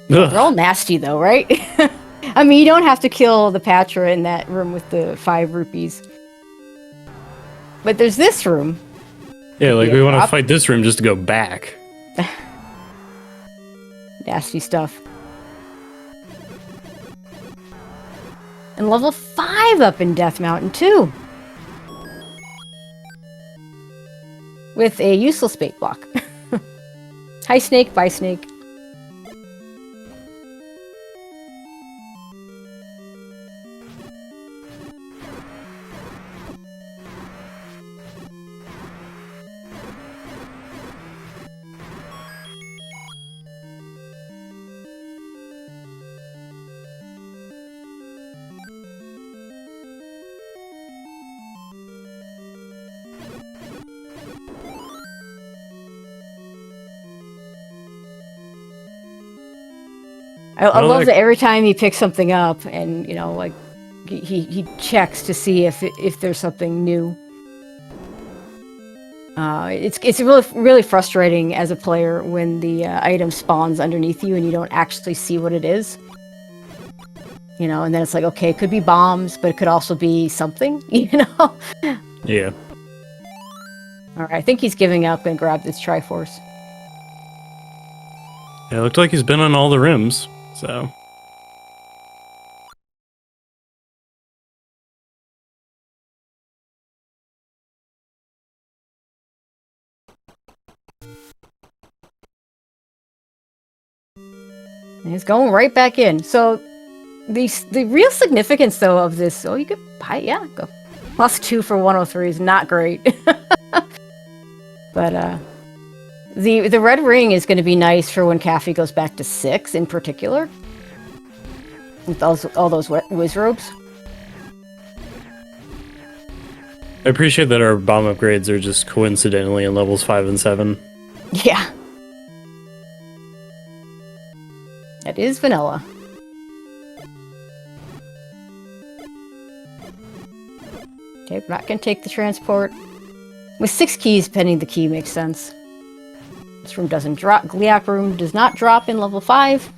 Speaker 2: They're all nasty though, right? I mean, you don't have to kill the Patra in that room with the 5 rupees. But there's this room.
Speaker 1: Yeah, like we want to fight this room just to go back.
Speaker 2: Nasty stuff. And level 5 up in Death Mountain too. With a useless bait block. Hi snake, bye snake. I love that every time he picks something up and, like, he checks to see if there's something new. It's really frustrating as a player when the item spawns underneath you and you don't actually see what it is. And then it's like, okay, it could be bombs, but it could also be something,
Speaker 1: Yeah.
Speaker 2: Alright, I think he's giving up and grab this Triforce.
Speaker 1: It looked like he's been on all the rims, so.
Speaker 2: And he's going right back in. So the real significance, though, of this... Oh, you could buy... Yeah, go. +2 for 103 is not great. But, the red ring is going to be nice for when Caffy goes back to 6, in particular. With all those whiz robes.
Speaker 1: I appreciate that our bomb upgrades are just coincidentally in levels 5 and 7.
Speaker 2: Yeah. That is vanilla. Okay, we're not going to take the transport. With 6 keys, pending the key makes sense. This room doesn't drop. Gliac room does not drop in level 5.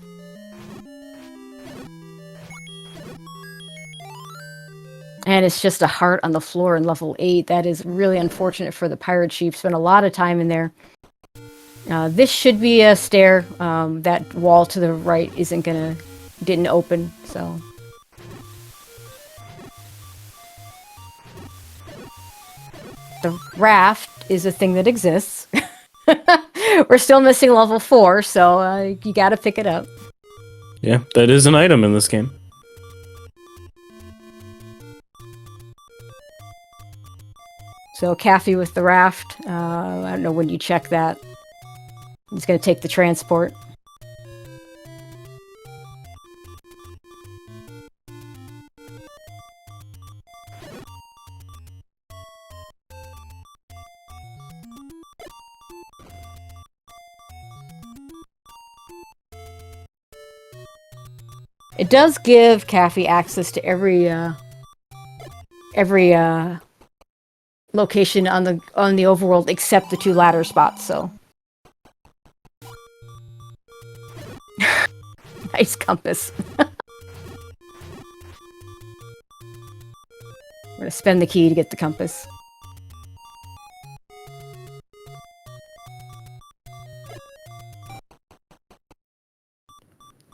Speaker 2: And it's just a heart on the floor in level 8. That is really unfortunate for the Pirate Sheep. Spent a lot of time in there. This should be a stair. That wall to the right didn't open, so. The raft is a thing that exists. We're still missing level 4, so you gotta pick it up.
Speaker 1: Yeah, that is an item in this game.
Speaker 2: So Caffy with the raft. I don't know when you check that. He's gonna take the transport. It does give Caffy access to every location on the overworld except the 2 ladder spots, so. Nice compass. We're gonna spend the key to get the compass.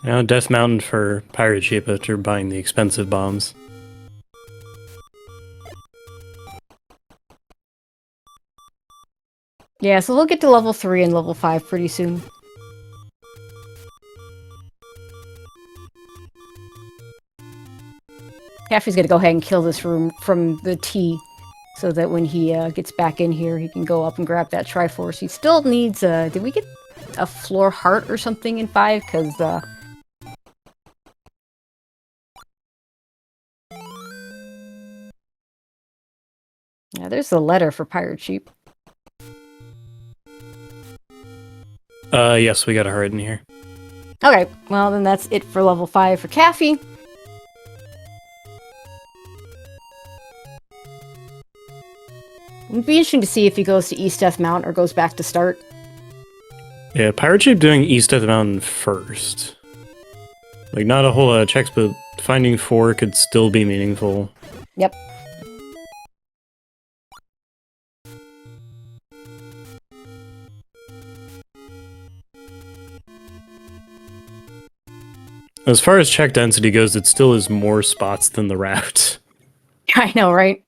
Speaker 1: Now Death Mountain for Pirate Sheep after buying the expensive bombs.
Speaker 2: Yeah, so we'll get to level 3 and level 5 pretty soon. Caffy's gonna go ahead and kill this room from the T, so that when he gets back in here, he can go up and grab that Triforce. He still needs, did we get a floor heart or something in 5? Because, yeah, there's the letter for Pirate Sheep.
Speaker 1: Yes, we got a heart in here.
Speaker 2: Okay, well then that's it for level 5 for Caffy. It'd be interesting to see if he goes to East Death Mountain or goes back to start.
Speaker 1: Yeah, Pirate Sheep doing East Death Mountain first. Like, not a whole lot of checks, but finding 4 could still be meaningful.
Speaker 2: Yep.
Speaker 1: As far as check density goes, it still is more spots than the raft.
Speaker 2: I know, right?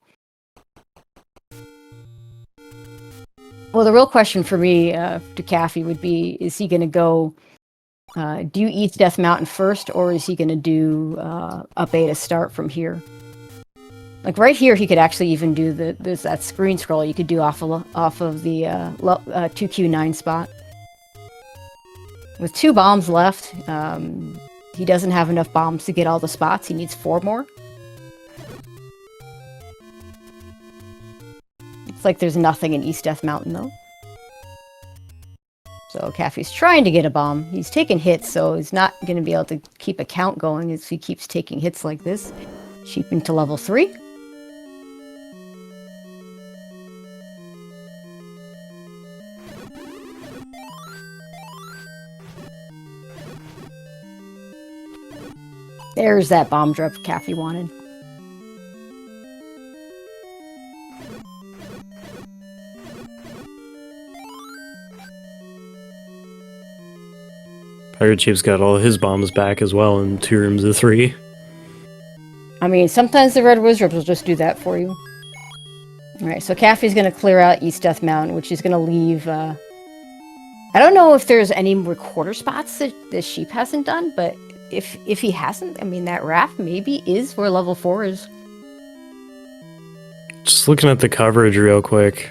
Speaker 2: Well, the real question for me, to Caffy, would be, is he going to go do East Death Mountain first, or is he going to do up A to start from here? Like, right here, he could actually even do there's that screen scroll you could do off of the 2Q9 spot. With 2 bombs left, he doesn't have enough bombs to get all the spots. He needs 4 more. It's like there's nothing in East Death Mountain, though. So Caffy's trying to get a bomb. He's taking hits, so he's not going to be able to keep a count going if he keeps taking hits like this. Sheep into level 3. There's that bomb drop Caffy wanted.
Speaker 1: Pirate Sheep's got all his bombs back as well in 2 rooms of 3.
Speaker 2: I mean, sometimes the red wizards will just do that for you. Alright, so Caffy's gonna clear out East Death Mountain, which is gonna leave, I don't know if there's any recorder spots that the sheep hasn't done, but if he hasn't, I mean, that raft maybe is where level 4 is.
Speaker 1: Just looking at the coverage real quick.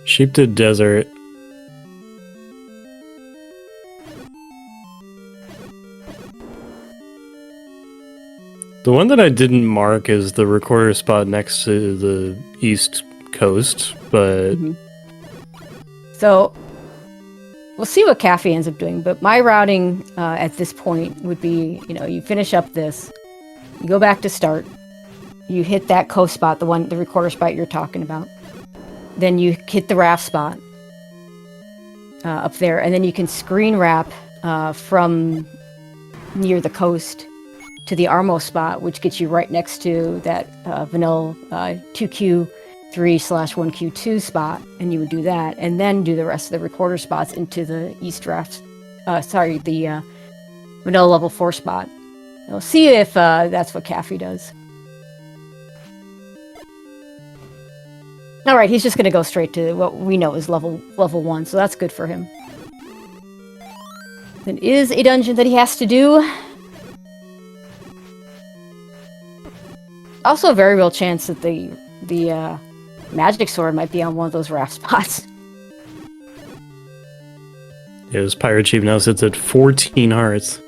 Speaker 1: Sheep did desert. The one that I didn't mark is the recorder spot next to the east coast, but...
Speaker 2: So, we'll see what Caffy ends up doing, but my routing at this point would be, you know, you finish up this, you go back to start, you hit that coast spot, the recorder spot you're talking about, then you hit the raft spot up there, and then you can screen wrap from near the coast to the Armo spot, which gets you right next to that vanilla 2Q3/1Q2 spot, and you would do that, and then do the rest of the recorder spots into the east raft, the vanilla level 4 spot. We'll see if that's what Caffy does. Alright, he's just going to go straight to what we know is level 1, so that's good for him. There is a dungeon that he has to do. Also a very real chance that the magic sword might be on one of those raft spots.
Speaker 1: Yeah, this Pirate Sheep now sits at 14 hearts.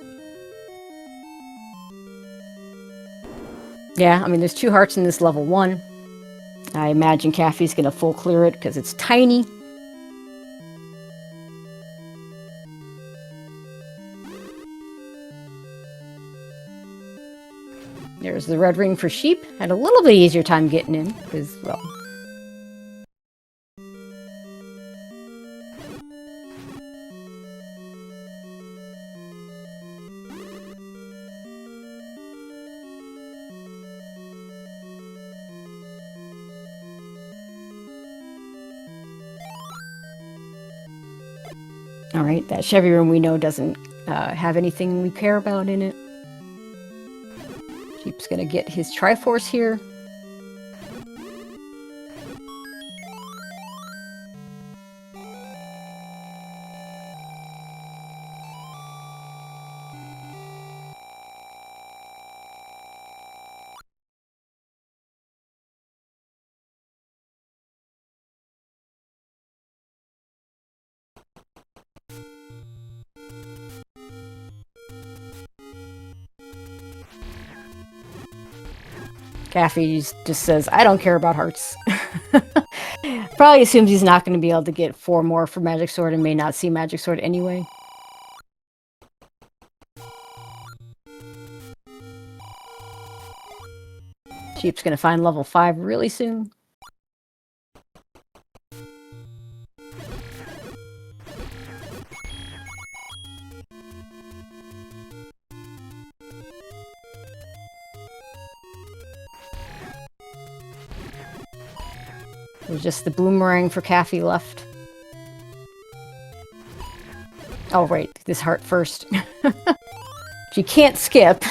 Speaker 2: Yeah, I mean, there's 2 hearts in this level 1. I imagine Caffy's gonna full clear it because it's tiny. There's the red ring for sheep. Had a little bit easier time getting in because, well... Alright, that Chevy room we know doesn't have anything we care about in it. Sheep's gonna get his Triforce here. Caffy just says, I don't care about hearts. Probably assumes he's not going to be able to get 4 more for Magic Sword and may not see Magic Sword anyway. Sheep's going to find level 5 really soon. There's just the boomerang for Caffy left. Oh, right, this heart first. She can't skip.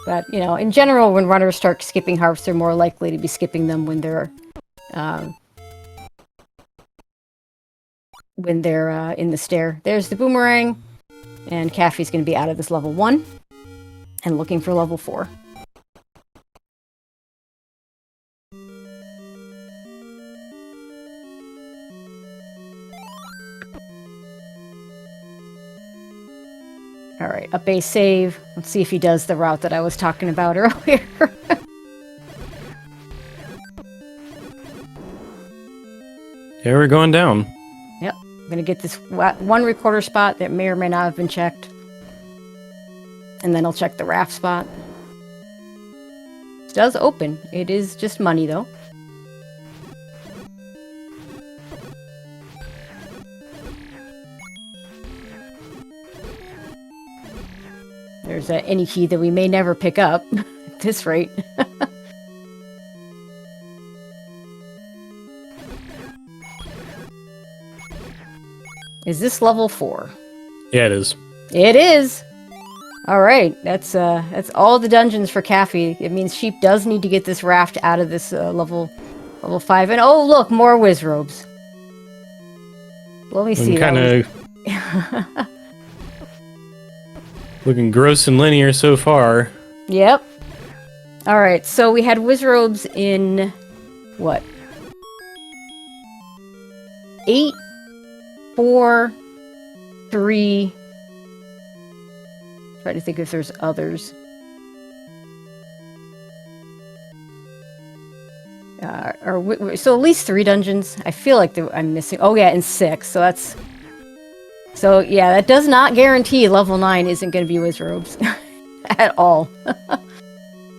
Speaker 2: But, you know, in general, when runners start skipping hearts, they're more likely to be skipping them when they're in the stair. There's the boomerang, and Caffy's going to be out of this level 1 and looking for level 4. Alright, up a save. Let's see if he does the route that I was talking about earlier.
Speaker 1: Yeah, we're going down.
Speaker 2: Yep. I'm gonna get this one recorder spot that may or may not have been checked. And then I'll check the raft spot. It does open. It is just money, though. There's any key that we may never pick up at this rate. Is this level 4?
Speaker 1: Yeah, it is.
Speaker 2: It is! Alright, that's all the dungeons for Caffy. It means Sheep does need to get this raft out of this level 5. And oh look, more Wizrobes. Let me see.
Speaker 1: Kind of looking gross and linear so far.
Speaker 2: Yep. Alright, so we had Wizrobes in... what? 8, 4, 3... Try to think if there's others. So at least 3 dungeons. I feel like I'm missing... Oh yeah, and 6, so that's... So yeah, that does not guarantee level 9 isn't going to be Wizrobes. At all.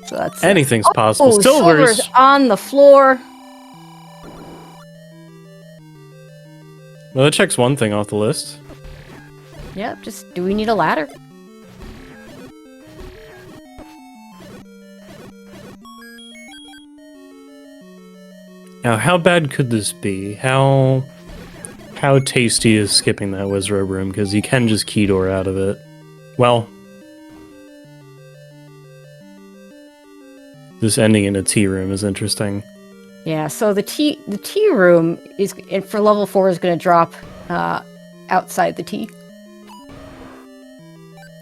Speaker 2: So that's...
Speaker 1: Anything's possible.
Speaker 2: Silver's on the floor.
Speaker 1: Well, that checks one thing off the list.
Speaker 2: Yep, just... Do we need a ladder?
Speaker 1: Now, how bad could this be? How tasty is skipping that Wizrobe room? Because you can just key door out of it. Well, this ending in a T room is interesting.
Speaker 2: Yeah, so the T room is for level 4 is going to drop outside the T.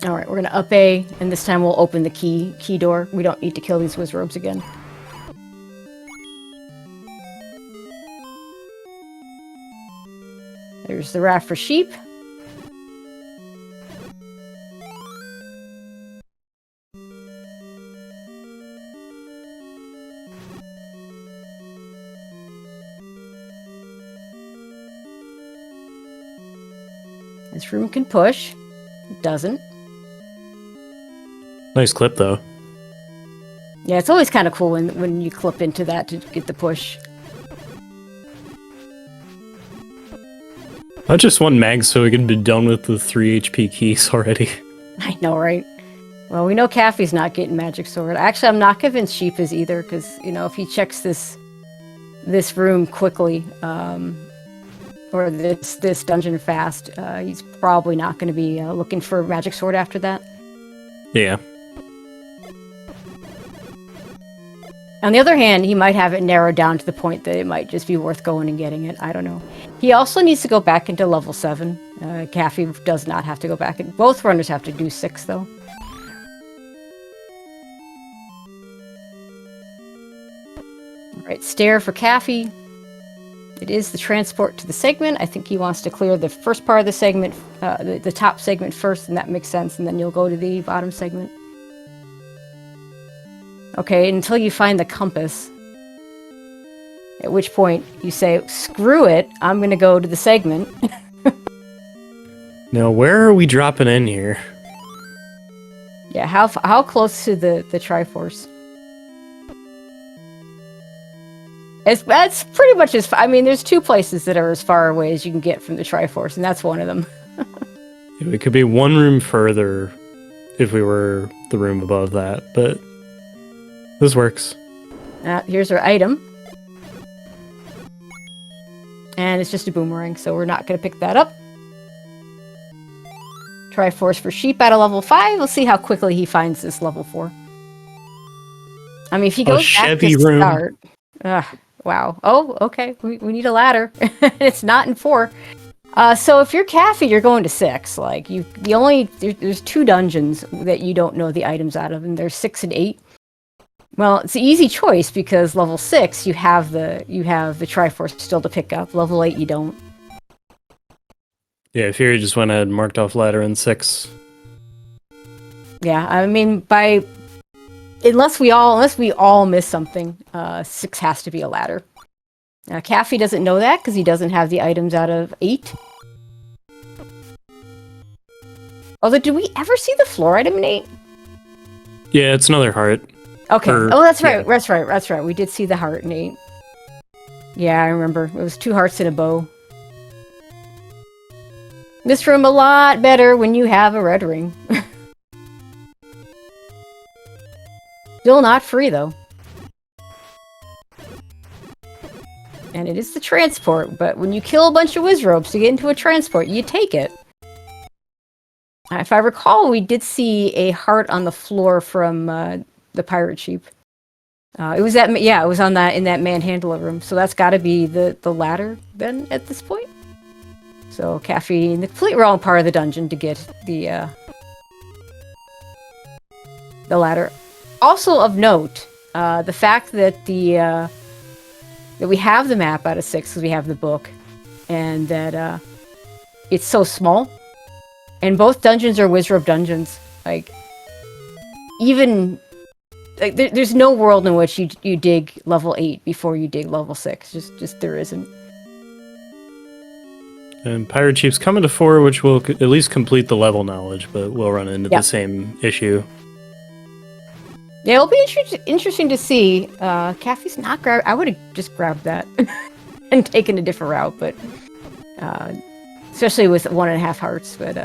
Speaker 2: All right, we're going to up A, and this time we'll open the key door. We don't need to kill these Wizrobes again. There's the raft for Sheep. This room can push. It doesn't.
Speaker 1: Nice clip, though.
Speaker 2: Yeah, it's always kind of cool when you clip into that to get the push.
Speaker 1: I just want mag so we can be done with the 3 HP keys already.
Speaker 2: I know, right? Well, we know Caffy's not getting Magic Sword. Actually, I'm not convinced Sheep is either, because, you know, if he checks this room quickly, or this dungeon fast, he's probably not going to be looking for Magic Sword after that.
Speaker 1: Yeah.
Speaker 2: On the other hand, he might have it narrowed down to the point that it might just be worth going and getting it. I don't know. He also needs to go back into level 7. Caffy does not have to go back. Both runners have to do 6, though. Alright, stair for Caffy. It is the transport to the segment. I think he wants to clear the first part of the segment, the top segment first, and that makes sense, and then you'll go to the bottom segment. Okay, until you find the compass. At which point you say, screw it, I'm gonna go to the segment.
Speaker 1: Now, where are we dropping in here?
Speaker 2: Yeah, how close to the Triforce? That's pretty much as far. I mean, there's 2 places that are as far away as you can get from the Triforce, and that's one of them.
Speaker 1: It could be one room further if we were the room above that, but this works.
Speaker 2: Here's our item. And it's just a boomerang, so we're not going to pick that up. Triforce for Sheep at a level 5. Let's see how quickly he finds this level 4. I mean, if he goes back to start... wow. Oh, okay. We need a ladder. It's not in 4. So if you're Caffy, you're going to 6. Like, there's 2 dungeons that you don't know the items out of, and there's 6 and 8. Well, it's an easy choice because level 6 you have the Triforce still to pick up. Level 8 you don't.
Speaker 1: Yeah, Fury just went ahead and marked off ladder in 6.
Speaker 2: Yeah, I mean unless we all miss something, 6 has to be a ladder. Caffy doesn't know that because he doesn't have the items out of 8. Although, did we ever see the floor item in 8?
Speaker 1: Yeah, it's another heart.
Speaker 2: Okay. Oh, that's right. Yeah. That's right. We did see the heart in 8. Yeah, I remember. It was 2 hearts and a bow. This room a lot better when you have a red ring. Still not free, though. And it is the transport, but when you kill a bunch of Wizrobes to get into a transport, you take it. If I recall, we did see a heart on the floor from the Pirate Sheep. It was it was on that in that manhandler room. So that's got to be the ladder then at this point. So Caffy in the complete wrong part of the dungeon to get the ladder. Also of note, the fact that that we have the map out of 6 because we have the book, and that it's so small. And both dungeons are Wizrobe dungeons. Like, even like there's no world in which you dig level 8 before you dig level 6. Just there isn't.
Speaker 1: And Pirate Sheep's coming to 4, which will at least complete the level knowledge, but we'll run into the same issue.
Speaker 2: Yeah, it'll be interesting to see. Caffy's not grab. I would have just grabbed that and taken a different route, but especially with 1.5 hearts. But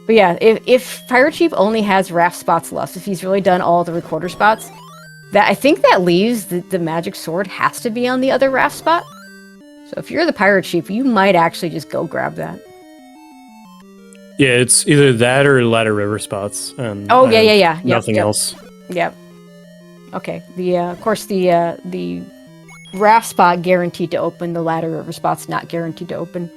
Speaker 2: yeah, if Pirate Sheep only has raft spots left, if he's really done all the recorder spots, I think that leaves the magic sword has to be on the other raft spot. So if you're the Pirate Sheep, you might actually just go grab that.
Speaker 1: Yeah, it's either that or Ladder River spots. And
Speaker 2: yeah.
Speaker 1: Nothing else.
Speaker 2: Yep. Okay. Of course the raft spot guaranteed to open. The Ladder River spot's not guaranteed to open.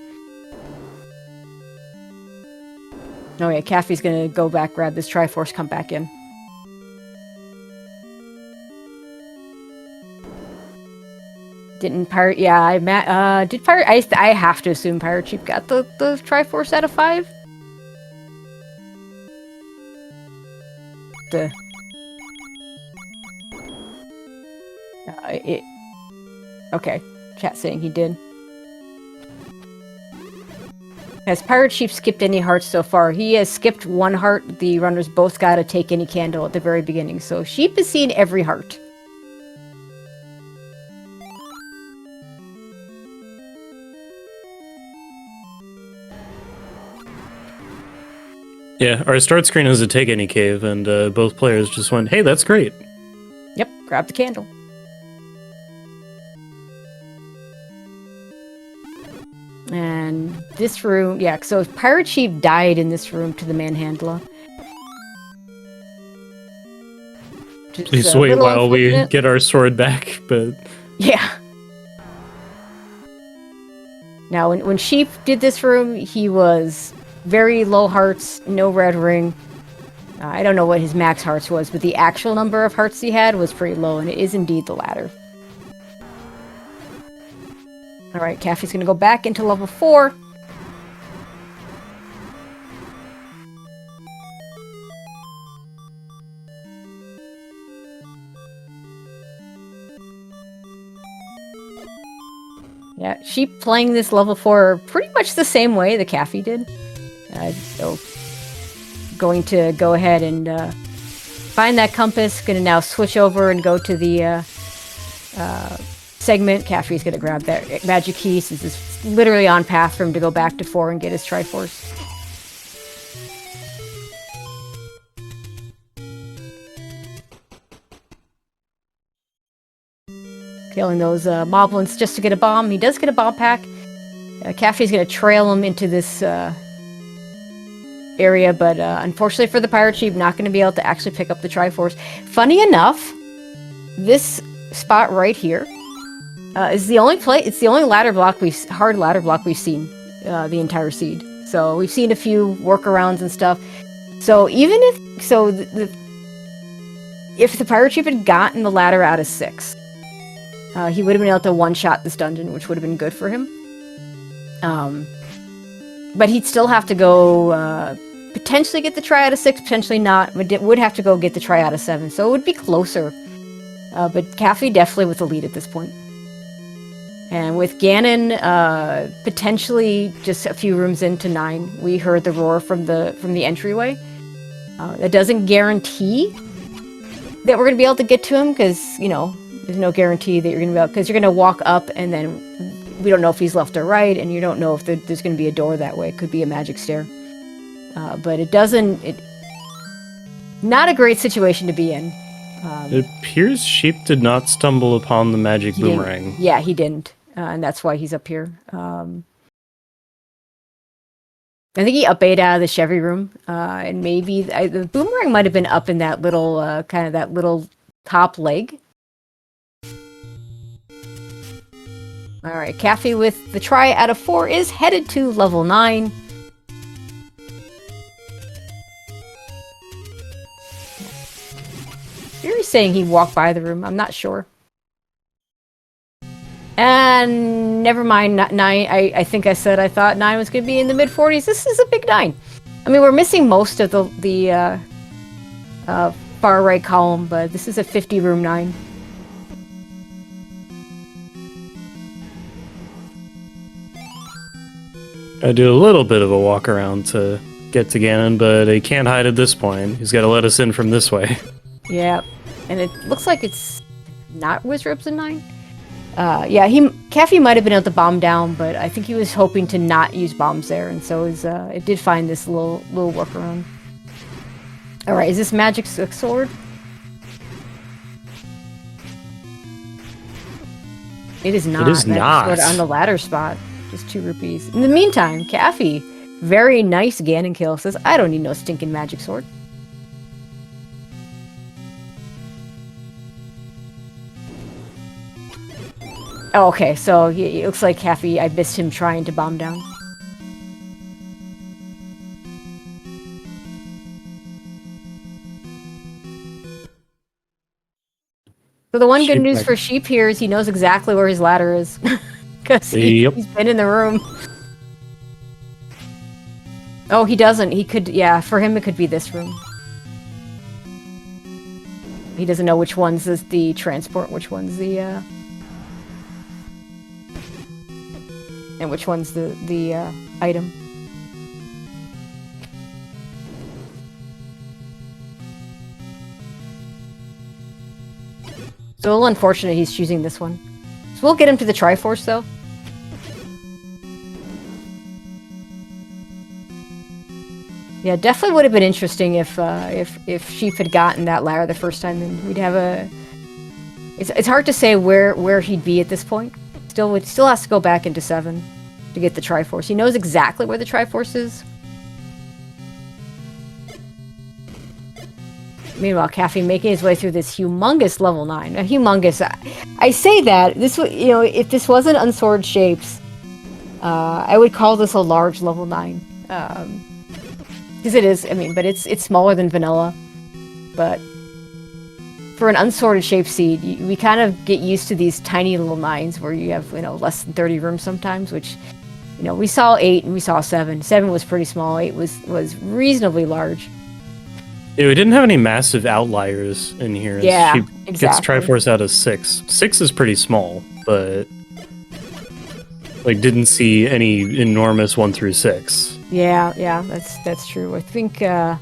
Speaker 2: Oh yeah, Caffy's gonna go back, grab this Triforce, come back in. Didn't Pirate? Yeah, did Pirate? I have to assume Pirate Sheep got the Triforce out of 5. Okay, chat saying he did. Has Pirate Sheep skipped any hearts so far? He has skipped 1 heart. The runners both got to take any candle at the very beginning. So Sheep has seen every heart.
Speaker 1: Yeah, our start screen is a take any cave, and both players just went, hey, that's great.
Speaker 2: Yep, grab the candle. And this room, yeah, so Pirate Sheep died in this room to the manhandler.
Speaker 1: Please wait while we get our sword back, but...
Speaker 2: Yeah. Now, when Sheep did this room, he was very low hearts, no red ring. I don't know what his max hearts was, but the actual number of hearts he had was pretty low, and it is indeed the ladder. Alright, Caffy's gonna go back into level 4. Yeah, Sheep playing this level 4 pretty much the same way that Caffy did. So, going to go ahead and find that compass. Gonna now switch over and go to the segment. Caffy's gonna grab that magic key since it's literally on path for him to go back to 4 and get his Triforce. Killing those moblins just to get a bomb. He does get a bomb pack. Caffy's gonna trail him into this area, but unfortunately for the Pirate Sheep, not gonna be able to actually pick up the Triforce. Funny enough, this spot right here is the only it's the only hard ladder block we've seen the entire seed. So we've seen a few workarounds and stuff. So even if the Pirate Sheep had gotten the ladder out of 6, he would have been able to one-shot this dungeon, which would have been good for him. But he'd still have to go potentially get the try out of 6, potentially not, but would have to go get the try out of 7. So it would be closer. But Caffy definitely with the lead at this point. And with Ganon potentially just a few rooms into 9, we heard the roar from the entryway. That doesn't guarantee that we're going to be able to get to him, because, you know, there's no guarantee that you're going to be able, because you're going to walk up and then we don't know if he's left or right, and you don't know if there's going to be a door that way. It could be a magic stair. But not a great situation to be in.
Speaker 1: It appears Sheep did not stumble upon the magic
Speaker 2: He didn't-
Speaker 1: boomerang.
Speaker 2: Yeah, he didn't, and that's why he's up here. I think he up ate out of the Chevy room, and maybe the boomerang might have been up in that little kind of that little top leg. All right, Caffy with the try out of 4 is headed to level 9. Fury's saying he walked by the room. I'm not sure. And never mind, 9. I think I said I thought 9 was going to be in the mid-40s. This is a big 9. I mean, we're missing most of the far right column, but this is a 50 room 9.
Speaker 1: I do a little bit of a walk around to get to Ganon, but he can't hide at this point. He's got to let us in from this way.
Speaker 2: Yeah, and it looks like it's not Wizrobes in 9. Yeah, Caffy might have been able to bomb down, but I think he was hoping to not use bombs there, and so it did find this little workaround. All right, is this magic sword? It is not.
Speaker 1: It is
Speaker 2: Magic
Speaker 1: not.
Speaker 2: Sword on the ladder spot. Just 2 rupees. In the meantime, Caffy, very nice Ganon kill, says, I don't need no stinking magic sword. Oh, okay, so it looks like Caffy, I missed him trying to bomb down. So the one good news for Sheep here is he knows exactly where his ladder is. Because he's been in the room. Oh, he doesn't. He could, yeah, for him it could be this room. He doesn't know which one's is the transport, which one's the, and which one's the item. So a little unfortunate he's choosing this one. So we'll get him to the Triforce, though. Yeah, definitely would have been interesting if Sheep had gotten that ladder the first time, then we'd have a... It's hard to say where he'd be at this point. Still has to go back into 7 to get the Triforce. He knows exactly where the Triforce is. Meanwhile, Caffy making his way through this humongous level 9. Humongous. I say that this, you know, if this wasn't Unsworded Shapes, I would call this a large level 9. Because it is. I mean, but it's smaller than vanilla. But for an Unsorted Shape seed, we kind of get used to these tiny little 9s where you have, you know, less than 30 rooms sometimes. Which, you know, we saw 8 and we saw 7. 7 was pretty small. 8 was reasonably large.
Speaker 1: Yeah, we didn't have any massive outliers in here.
Speaker 2: Yeah,
Speaker 1: she
Speaker 2: exactly.
Speaker 1: gets Triforce out of 6. 6 is pretty small, but like didn't see any enormous 1 through 6.
Speaker 2: Yeah, that's true. I think try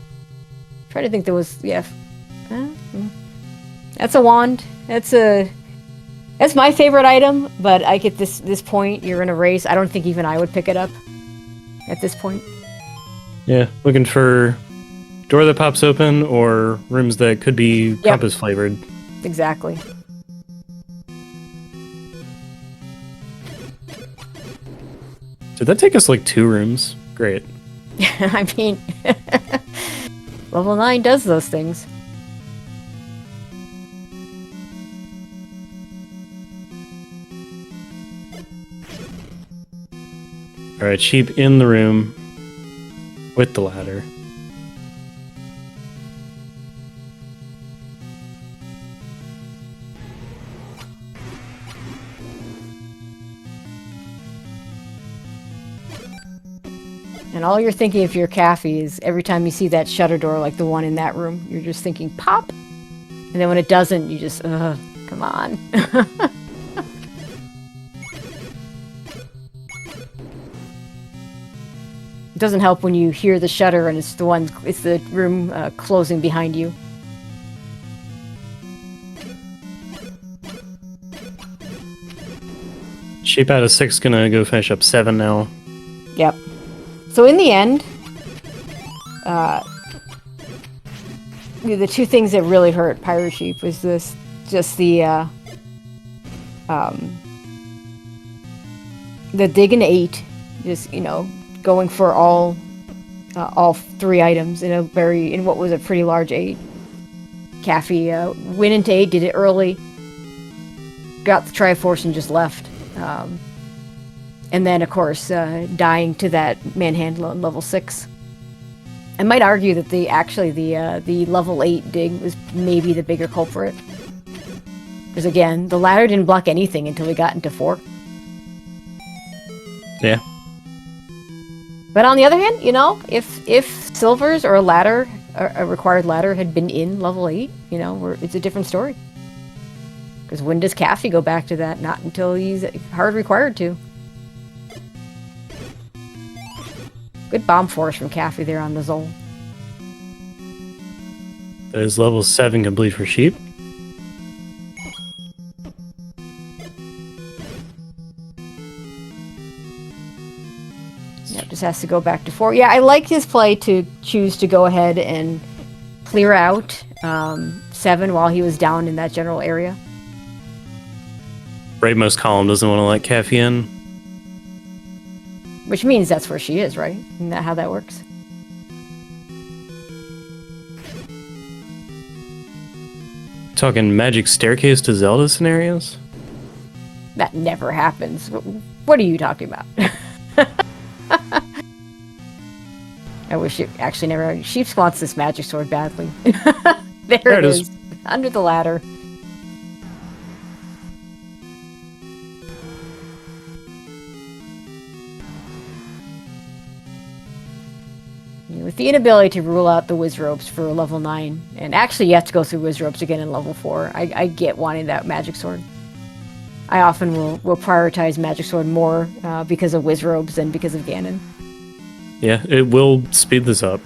Speaker 2: to think there was that's a wand. That's my favorite item, but I get this point. You're in a race. I don't think even I would pick it up at this point.
Speaker 1: Yeah, looking for door that pops open or rooms that could be compass flavored.
Speaker 2: Exactly.
Speaker 1: Did that take us like 2 rooms? Great.
Speaker 2: I mean, level 9 does those things.
Speaker 1: Alright, Sheep in the room with the ladder.
Speaker 2: And all you're thinking if you're Caffy is every time you see that shutter door like the one in that room, you're just thinking, pop! And then when it doesn't, you just, come on. It doesn't help when you hear the shutter and it's the room closing behind you.
Speaker 1: Sheep out of 6 gonna go finish up 7 now.
Speaker 2: Yep. So in the end, the two things that really hurt Pirate Sheep was just the dig and 8, just going for all 3 items in what was a pretty large 8. Caffy went into 8, did it early, got the Triforce and just left. And then, of course, dying to that Manhandle on level 6. I might argue that the level 8 dig was maybe the bigger culprit. Because again, the ladder didn't block anything until we got into 4.
Speaker 1: Yeah.
Speaker 2: But on the other hand, if silvers or a required ladder had been in level 8, it's a different story. Because when does Caffy go back to that? Not until he's hard required to. Good bomb force from Caffy there on the Zol.
Speaker 1: That is level 7 complete for Sheep.
Speaker 2: Yeah, just has to go back to 4. Yeah, I like his play to choose to go ahead and clear out 7 while he was down in that general area.
Speaker 1: Rightmost column doesn't want to let Caffy in.
Speaker 2: Which means that's where she is, right? Isn't that how that works?
Speaker 1: Talking magic staircase to Zelda scenarios?
Speaker 2: That never happens. What are you talking about? I wish it actually never... Sheep wants this magic sword badly. There it is. Under the ladder. With the inability to rule out the Wizropes for level 9, and actually you have to go through Wizropes again in level 4, I get wanting that magic sword. I often will prioritize magic sword more because of Wizropes than because of Ganon.
Speaker 1: Yeah, it will speed this up.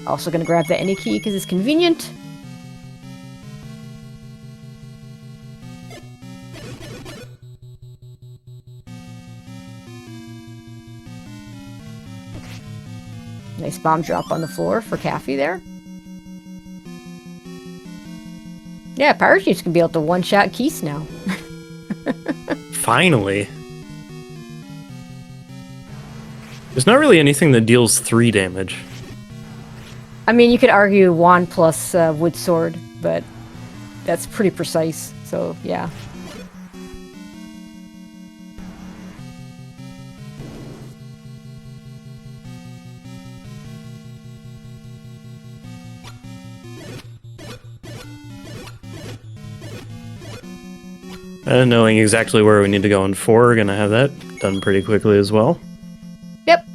Speaker 2: Also going to grab the any key because it's convenient. Nice bomb drop on the floor for Caffy there. Yeah, Pirate Sheep's gonna be able to one-shot Keese now.
Speaker 1: Finally. There's not really anything that deals 3 damage.
Speaker 2: I mean, you could argue wand plus wood sword, but that's pretty precise, so yeah.
Speaker 1: Knowing exactly where we need to go in 4, we're gonna have that done pretty quickly as well.
Speaker 2: Yep.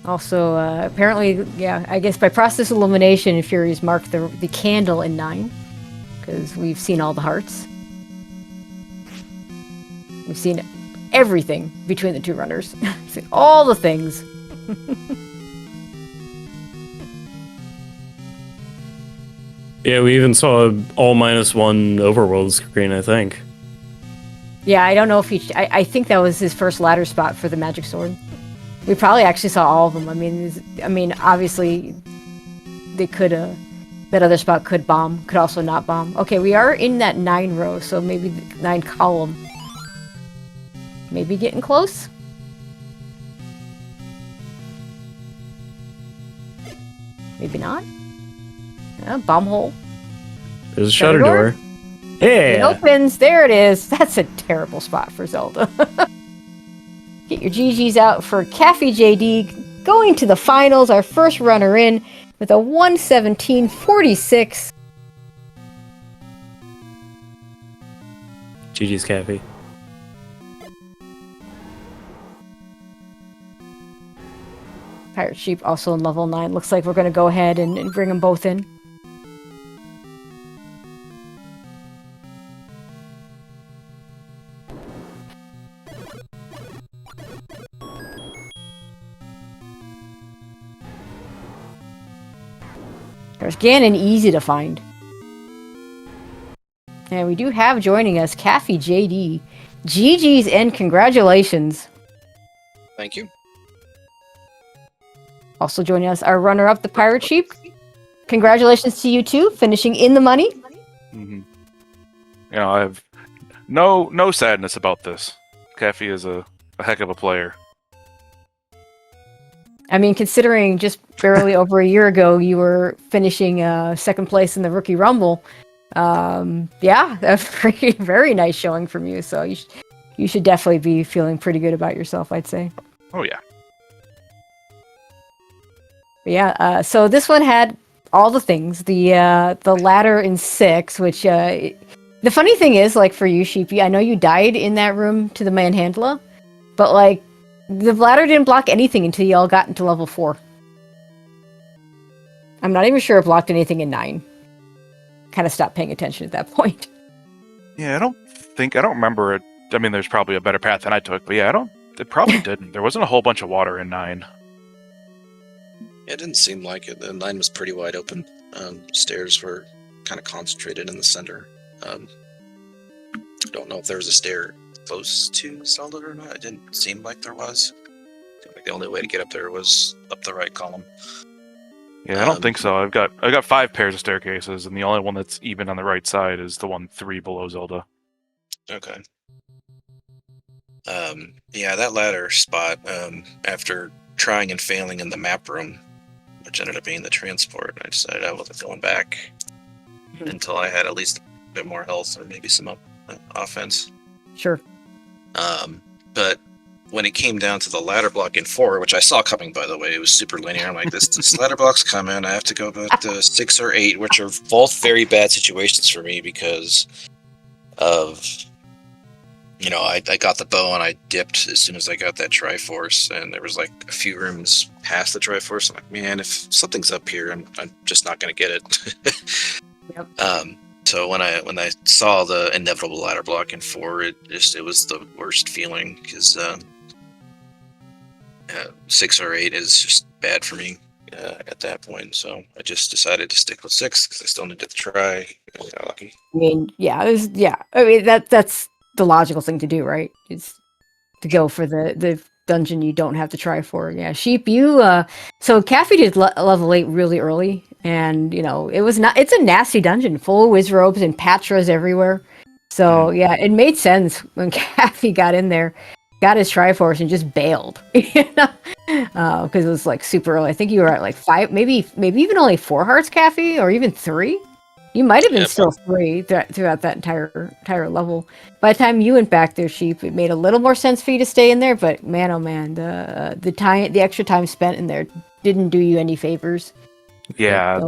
Speaker 2: Also, apparently, yeah, I guess by process elimination, Furies marked the candle in 9, because we've seen all the hearts. We've seen everything between the 2 runners. We've seen all the things.
Speaker 1: Yeah, we even saw all -1 overworld screen, I think.
Speaker 2: Yeah, I don't know if I think that was his first ladder spot for the magic sword. We probably actually saw all of them. I mean, obviously, they could that other spot could bomb, could also not bomb. Okay, we are in that 9 row, so maybe the 9 column. Maybe getting close. Maybe not. Bomb hole.
Speaker 1: There's a shutter door. Yeah.
Speaker 2: It opens. There it is. That's a terrible spot for Zelda. Get your GGs out for CaffyJD going to the finals. Our first runner in with a 117.46.
Speaker 1: GG's Caffy.
Speaker 2: Pirate Sheep also in level 9. Looks like we're going to go ahead and bring them both in. There's Ganon, easy to find. And we do have joining us CaffyJD. GG's and congratulations.
Speaker 3: Thank you.
Speaker 2: Also joining us, our runner-up, ThePirateSheep. Congratulations to you too, finishing in the money.
Speaker 4: Mm-hmm. You know, I have no sadness about this. Caffy is a heck of a player.
Speaker 2: I mean, considering just barely over a year ago you were finishing second place in the Rookie Rumble, yeah, that's very, very nice showing from you. So you should definitely be feeling pretty good about yourself, I'd say.
Speaker 4: Oh yeah.
Speaker 2: But yeah, so this one had all the things. The ladder in 6, which the funny thing is, like for you, Sheepy, I know you died in that room to the manhandler, but like the ladder didn't block anything until you all got into level 4. I'm not even sure it blocked anything in 9. Kind of stopped paying attention at that point.
Speaker 4: Yeah, I don't remember it. I mean, there's probably a better path than I took, but yeah, it probably didn't. There wasn't a whole bunch of water in 9.
Speaker 3: It didn't seem like it. The 9 was pretty wide open. Stairs were kind of concentrated in the center. I don't know if there was a stair close to Zelda or not. It didn't seem like there was. I think the only way to get up there was up the right column.
Speaker 4: Yeah, I don't think so. I've got 5 pairs of staircases, and the only one that's even on the right side is the one 3 below Zelda.
Speaker 3: Okay. Yeah, that ladder spot, after trying and failing in the map room, which ended up being the transport, I decided I wasn't going back until I had at least a bit more health or maybe some offense.
Speaker 2: Sure.
Speaker 3: But when it came down to the ladder block in 4, which I saw coming, by the way, it was super linear. I'm like, this ladder block's coming. I have to go about 6 or 8, which are both very bad situations for me because of, you know, I got the bow and I dipped as soon as I got that Triforce, and there was like a few rooms past the Triforce. I'm like, man, if something's up here, I'm just not going to get it.
Speaker 2: Yep.
Speaker 3: So when I saw the inevitable ladder block in 4, it was the worst feeling because 6 or 8 is just bad for me at that point. So I just decided to stick with 6 because I still needed to try. I got lucky.
Speaker 2: I mean, yeah. I mean, that's the logical thing to do, right? Is to go for the dungeon you don't have to try for. Yeah, Sheep, you so Caffy did level 8 really early, and you know it's a nasty dungeon full of wizrobes and patras everywhere. So yeah, it made sense when Caffy got in there, got his Triforce, and just bailed. You know, because it was like super early. I think you were at like 5, maybe even only 4 hearts, Caffy, or even 3. You might have been still 3 throughout that entire level. By the time you went back there, Sheep, it made a little more sense for you to stay in there. But man, oh man, the extra time spent in there didn't do you any favors.
Speaker 4: Yeah,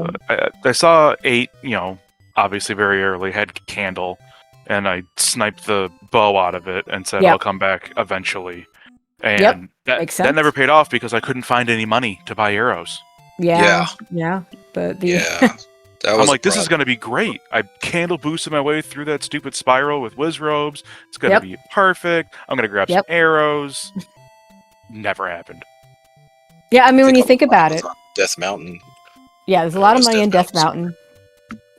Speaker 4: I saw 8. You know, obviously very early, had candle, and I sniped the bow out of it and said I'll come back eventually. And that never paid off because I couldn't find any money to buy arrows.
Speaker 2: Yeah. But
Speaker 4: I'm like, this is going to be great. I candle boosted my way through that stupid spiral with wizrobes. It's going to be perfect. I'm going to grab some arrows. Never happened.
Speaker 2: Yeah, I mean, when you think about it.
Speaker 3: Death Mountain.
Speaker 2: Yeah, there's a lot of money in Death Mountain.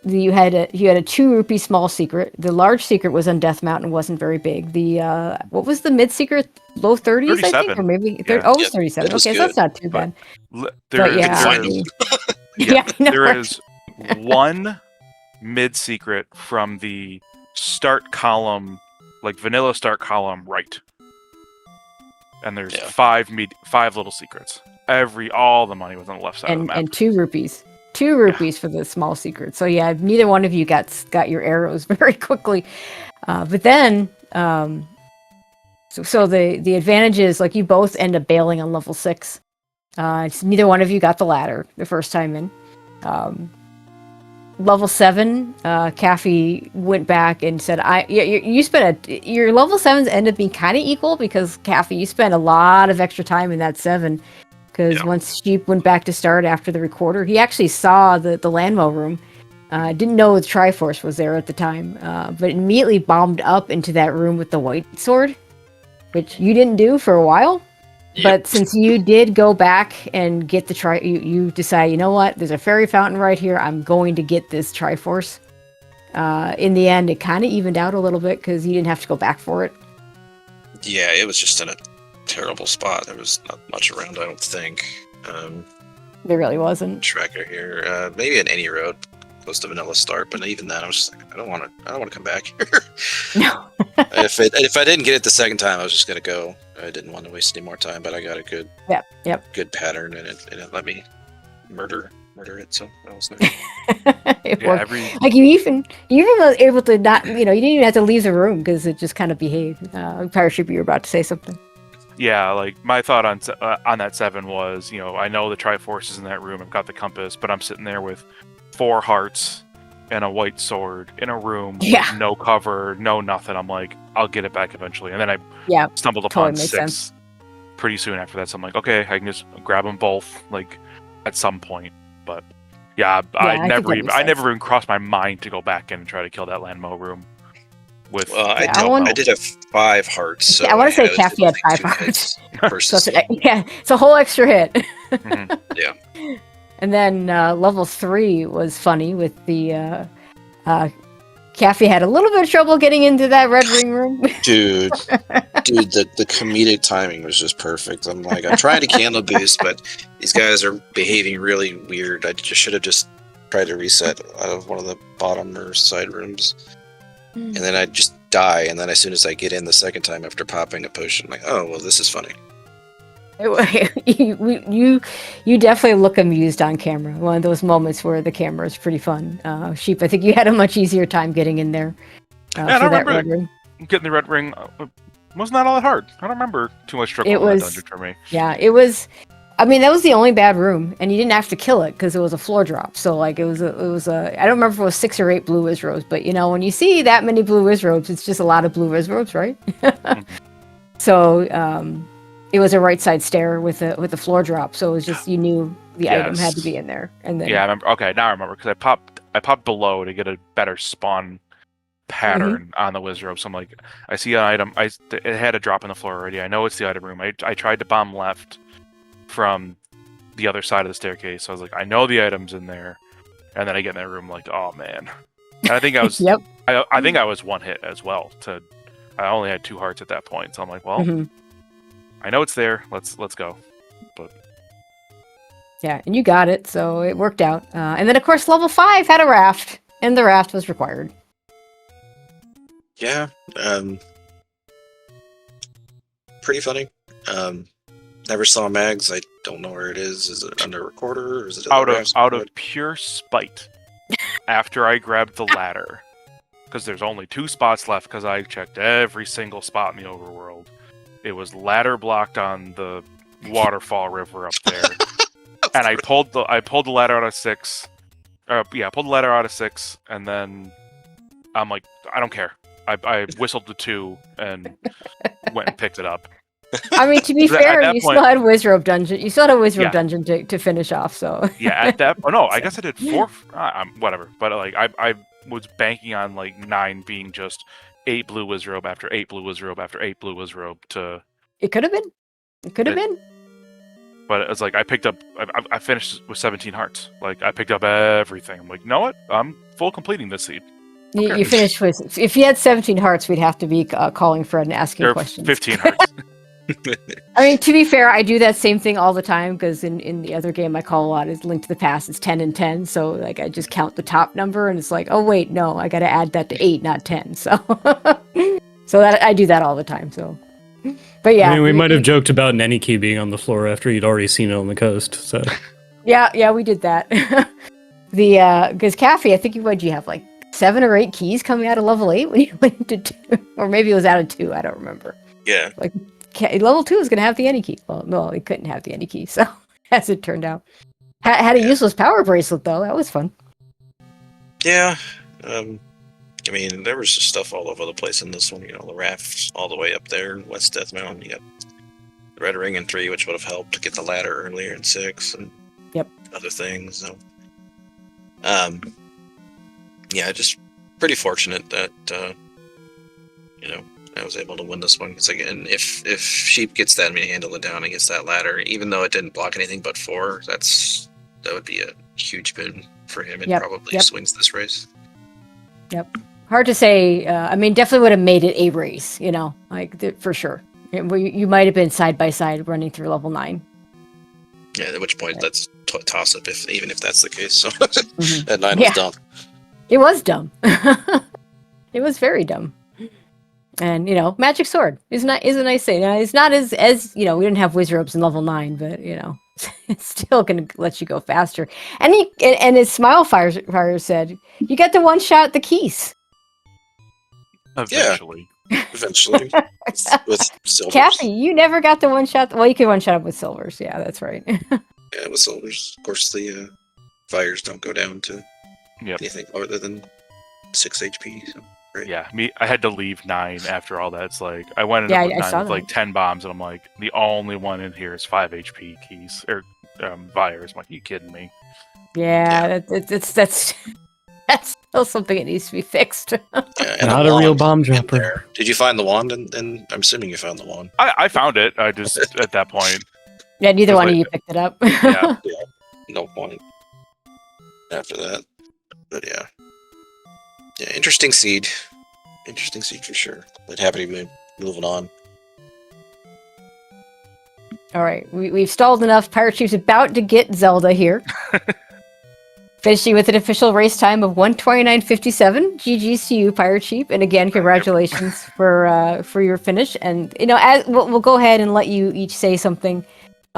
Speaker 2: You had a 2 rupee small secret. The large secret was on Death Mountain, wasn't very big. The what was the mid secret? Low 30s, I think, or maybe it was 37. Okay, so that's not too bad.
Speaker 4: There is one mid secret from the start column, like vanilla start column, right, and there's 5 little secrets. All the money was on the left side of the map,
Speaker 2: and 2 rupees. 2 rupees for the small secret. So yeah, neither one of you got your arrows very quickly. But then, so the advantage is like you both end up bailing on level 6. Neither one of you got the ladder the first time in. Level 7, Caffy went back and said, you spent your level 7s ended up being kind of equal because Caffy, you spent a lot of extra time in that 7. Because once Sheep went back to start after the recorder, he actually saw the landmail room. Didn't know the Triforce was there at the time, but immediately bombed up into that room with the white sword, which you didn't do for a while. Yep. But since you did go back and get the you decide, you know what? There's a fairy fountain right here. I'm going to get this Triforce. in the end, it kind of evened out a little bit because you didn't have to go back for it.
Speaker 3: Yeah, it was just in a terrible spot. There was not much around, I don't think.
Speaker 2: There really wasn't.
Speaker 3: Tracker here, maybe an any road close to Vanilla Start, but even then, I was just like, I don't want to come back here.
Speaker 2: No.
Speaker 3: If I didn't get it the second time, I was just gonna go. I didn't want to waste any more time, but I got a good good pattern, and it let me murder it. So that was nice.
Speaker 2: It worked. Like you even were able to not, you didn't even have to leave the room because it just kind of behaved. PirateSheep, you were about to say something.
Speaker 4: Yeah, like my thought on that 7 was, I know the Triforce is in that room. I've got the compass, but I'm sitting there with 4 hearts and a white sword in a room with no cover, no nothing. I'm like, I'll get it back eventually. And then I stumbled upon 6 pretty soon after that. So I'm like, okay, I can just grab them both like at some point. But I never even crossed my mind to go back in and try to kill that Landmo room.
Speaker 3: I did have 5 hearts. So
Speaker 2: I want to say Caffy had 5 hearts.
Speaker 3: Versus
Speaker 2: it's a whole extra hit.
Speaker 4: Mm-hmm.
Speaker 3: Yeah.
Speaker 2: And then level 3 was funny with the Caffy had a little bit of trouble getting into that red ring room.
Speaker 3: Dude, the comedic timing was just perfect. I'm like, I'm trying to candle boost, but these guys are behaving really weird. I just should have just tried to reset out of one of the bottom or side rooms. And then I just die, and then as soon as I get in the second time after popping a potion, I'm like, oh, well, this is funny.
Speaker 2: You definitely look amused on camera. One of those moments where the camera is pretty fun. Sheep, I think you had a much easier time getting in there.
Speaker 4: I don't remember getting the red ring. Was not all that hard. I don't remember too much struggle in that dungeon for me.
Speaker 2: Yeah, it was. I mean, that was the only bad room, and you didn't have to kill it because it was a floor drop. So, like, it was a. I don't remember if it was 6 or 8 blue Wizrobes, but when you see that many blue Wizrobes, it's just a lot of blue Wizrobes, right? So, it was a right side stair with a floor drop. So it was just you knew the item had to be in there, and then
Speaker 4: I remember. Okay, now I remember because I popped below to get a better spawn pattern on the Wizrobe. So I'm like, I see an item. It had a drop in the floor already. I know it's the item room. I tried to bomb left from the other side of the staircase. So I was like, I know the item's in there. And then I get in that room like, oh man. And I think I was I think I was 1 hit as well. I only had 2 hearts at that point. So I'm like, well, I know it's there. Let's go. But
Speaker 2: yeah, and you got it, so it worked out. And then of course level 5 had a raft, and the raft was required.
Speaker 3: Yeah. Pretty funny. Never saw Mags. I don't know where it is. Is it under recorder or is it
Speaker 4: out of pure spite? After I grabbed the ladder, because there's only 2 spots left. Because I checked every single spot in the overworld. It was ladder blocked on the waterfall river up there, and I pulled the ladder out of 6. Pulled the ladder out of 6, and then I'm like, I don't care. I whistled the 2 and went and picked it up.
Speaker 2: I mean, to be fair, you still had Wizrobe dungeon. You still had a Wizrobe dungeon to finish off. So
Speaker 4: at that. Oh no, I guess I did 4. Whatever. But like I was banking on like 9 being just 8 blue Wizrobe after 8 blue Wizrobe after 8 blue Wizrobe to.
Speaker 2: It could have been. It could have been.
Speaker 4: But it was like I picked up. I finished with 17 hearts. Like I picked up everything. I'm like, you know what? I'm full completing this seed.
Speaker 2: Okay. You finished with. If you had 17 hearts, we'd have to be calling Fred and asking questions.
Speaker 4: 15 hearts.
Speaker 2: I mean, to be fair, I do that same thing all the time because in the other game I call a lot is Link to the Past. It's 10 and 10, so like I just count the top number and it's like, oh wait, no, I got to add that to 8, not 10. So, so that I do that all the time. So, but yeah,
Speaker 1: I mean, we might have joked about Nenny Key being on the floor after you'd already seen it on the coast. So,
Speaker 2: yeah, we did that. Because Caffy, I think you have like 7 or 8 keys coming out of level 8 when you went to 2, or maybe it was out of 2. I don't remember.
Speaker 3: Yeah,
Speaker 2: like. Level 2 is going to have the any key. Well, no, it couldn't have the any key, so as it turned out. Had a useless power bracelet, though. That was fun.
Speaker 3: Yeah. I mean, there was just stuff all over the place in this one. The rafts all the way up there in West Death Mountain. You got the Red Ring in 3, which would have helped to get the ladder earlier in 6, and other things. So, yeah, just pretty fortunate that, I was able to win this one. Because again, if Sheep gets that handle it down and gets that ladder, even though it didn't block anything but 4, that would be a huge boon for him. It probably swings this race.
Speaker 2: Yep. Hard to say. I mean, definitely would have made it a race, for sure. You might have been side by side running through level 9.
Speaker 3: Yeah, at which point that's toss up, even if that's the case. So
Speaker 2: Mhm.
Speaker 3: that 9 was dumb.
Speaker 2: It was dumb. It was very dumb. And magic sword is a nice thing. It's not as we didn't have whiz robes in level 9, but it's still gonna let you go faster. And as Smile Fire said, you get to one shot the keys.
Speaker 4: Eventually.
Speaker 3: Eventually. With silvers.
Speaker 2: Caffy, you never got the one shot. Well, you could one shot with silvers. Yeah, that's right.
Speaker 3: Yeah, with silvers. Of course, the fires don't go down to anything other than 6 HP. So great.
Speaker 4: Yeah, I had to leave 9 after all that. It's like I went in with 9 with like 10 bombs, and I'm like, the only one in here is 5 HP keys or fires. I'm like, you kidding me?
Speaker 2: Yeah. That's still something that needs to be fixed.
Speaker 3: Yeah, and
Speaker 1: Not a real bomb dropper.
Speaker 3: Did you find the wand? And I'm assuming you found the wand.
Speaker 4: I found it. I just at that point.
Speaker 2: Yeah, neither one of you picked it up.
Speaker 4: Yeah.
Speaker 3: No point after that. But yeah, interesting seed. Interesting seed for sure. But happy to be moving on.
Speaker 2: All right, we've stalled enough. Pirate Sheep's about to get Zelda here. Finishing with an official race time of 1:29:57. GG's to you, Pirate Sheep, and again, congratulations for your finish. And as we'll go ahead and let you each say something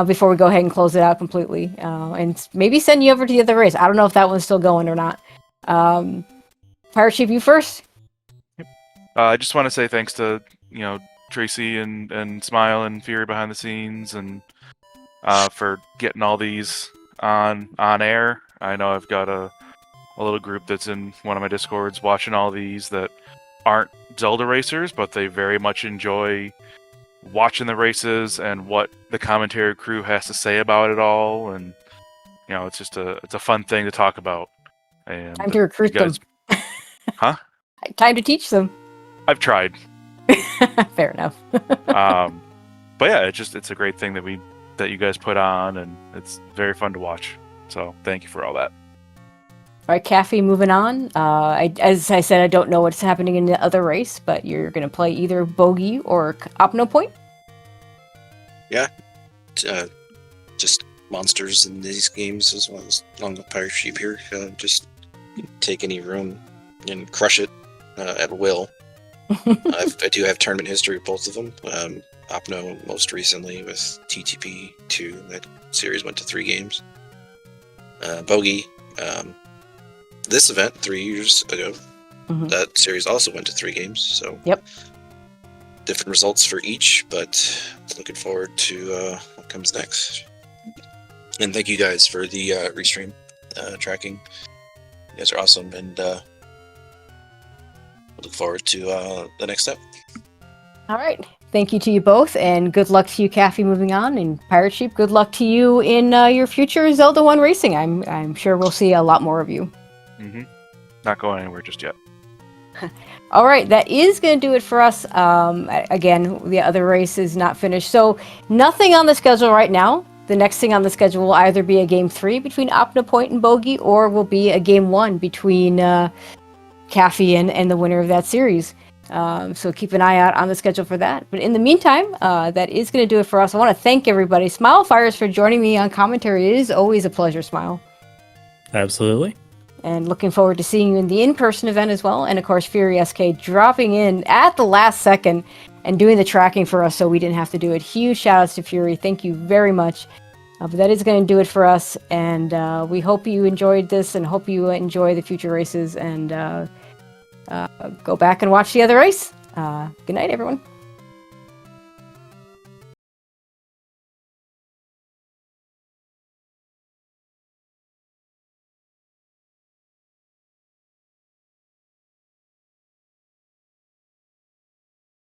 Speaker 2: before we go ahead and close it out completely, and maybe send you over to the other race. I don't know if that one's still going or not. Pirate Sheep, you first.
Speaker 4: I just want to say thanks to Tracy and Smile and Fury behind the scenes, and for getting all these on air. I know I've got a little group that's in one of my Discords watching all these that aren't Zelda racers, but they very much enjoy watching the races and what the commentary crew has to say about it all. And it's just it's a fun thing to talk about. And
Speaker 2: time to recruit them.
Speaker 4: Huh?
Speaker 2: Time to teach them.
Speaker 4: I've tried.
Speaker 2: Fair enough.
Speaker 4: But yeah, it's a great thing that you guys put on, and it's very fun to watch. So thank you for all that.
Speaker 2: All right, Caffy, moving on. As I said, I don't know what's happening in the other race, but you're going to play either Bogey or Opno Point?
Speaker 3: Yeah. Just monsters in these games as well as on the Pirate Sheep here. Just take any room and crush it at will. I do have tournament history with both of them. Opno most recently with TTP 2. That series went to 3 games. Bogey, this event 3 years ago, that series also went to 3 games. So different results for each, but looking forward to what comes next. And thank you guys for the restream tracking. You guys are awesome, and look forward to the next step.
Speaker 2: All right. Thank you to you both, and good luck to you, Caffy, moving on. And Pirate Sheep, good luck to you in your future Zelda 1 racing. I'm sure we'll see a lot more of you.
Speaker 4: Not going anywhere just yet.
Speaker 2: All right, that is going to do it for us. Again, the other race is not finished, so nothing on the schedule right now. The next thing on the schedule will either be a Game 3 between Opno Point and Bogey, or will be a Game 1 between Caffy and the winner of that series. So keep an eye out on the schedule for that. But in the meantime, that is going to do it for us. I want to thank everybody. Smile Fires for joining me on commentary. It is always a pleasure, Smile.
Speaker 1: Absolutely.
Speaker 2: And looking forward to seeing you in the in-person event as well. And of course, Fury SK dropping in at the last second and doing the tracking for us so we didn't have to do it. Huge shout outs to Fury. Thank you very much. But that is going to do it for us. And we hope you enjoyed this and hope you enjoy the future races. And go back and watch the other race. Good night, everyone.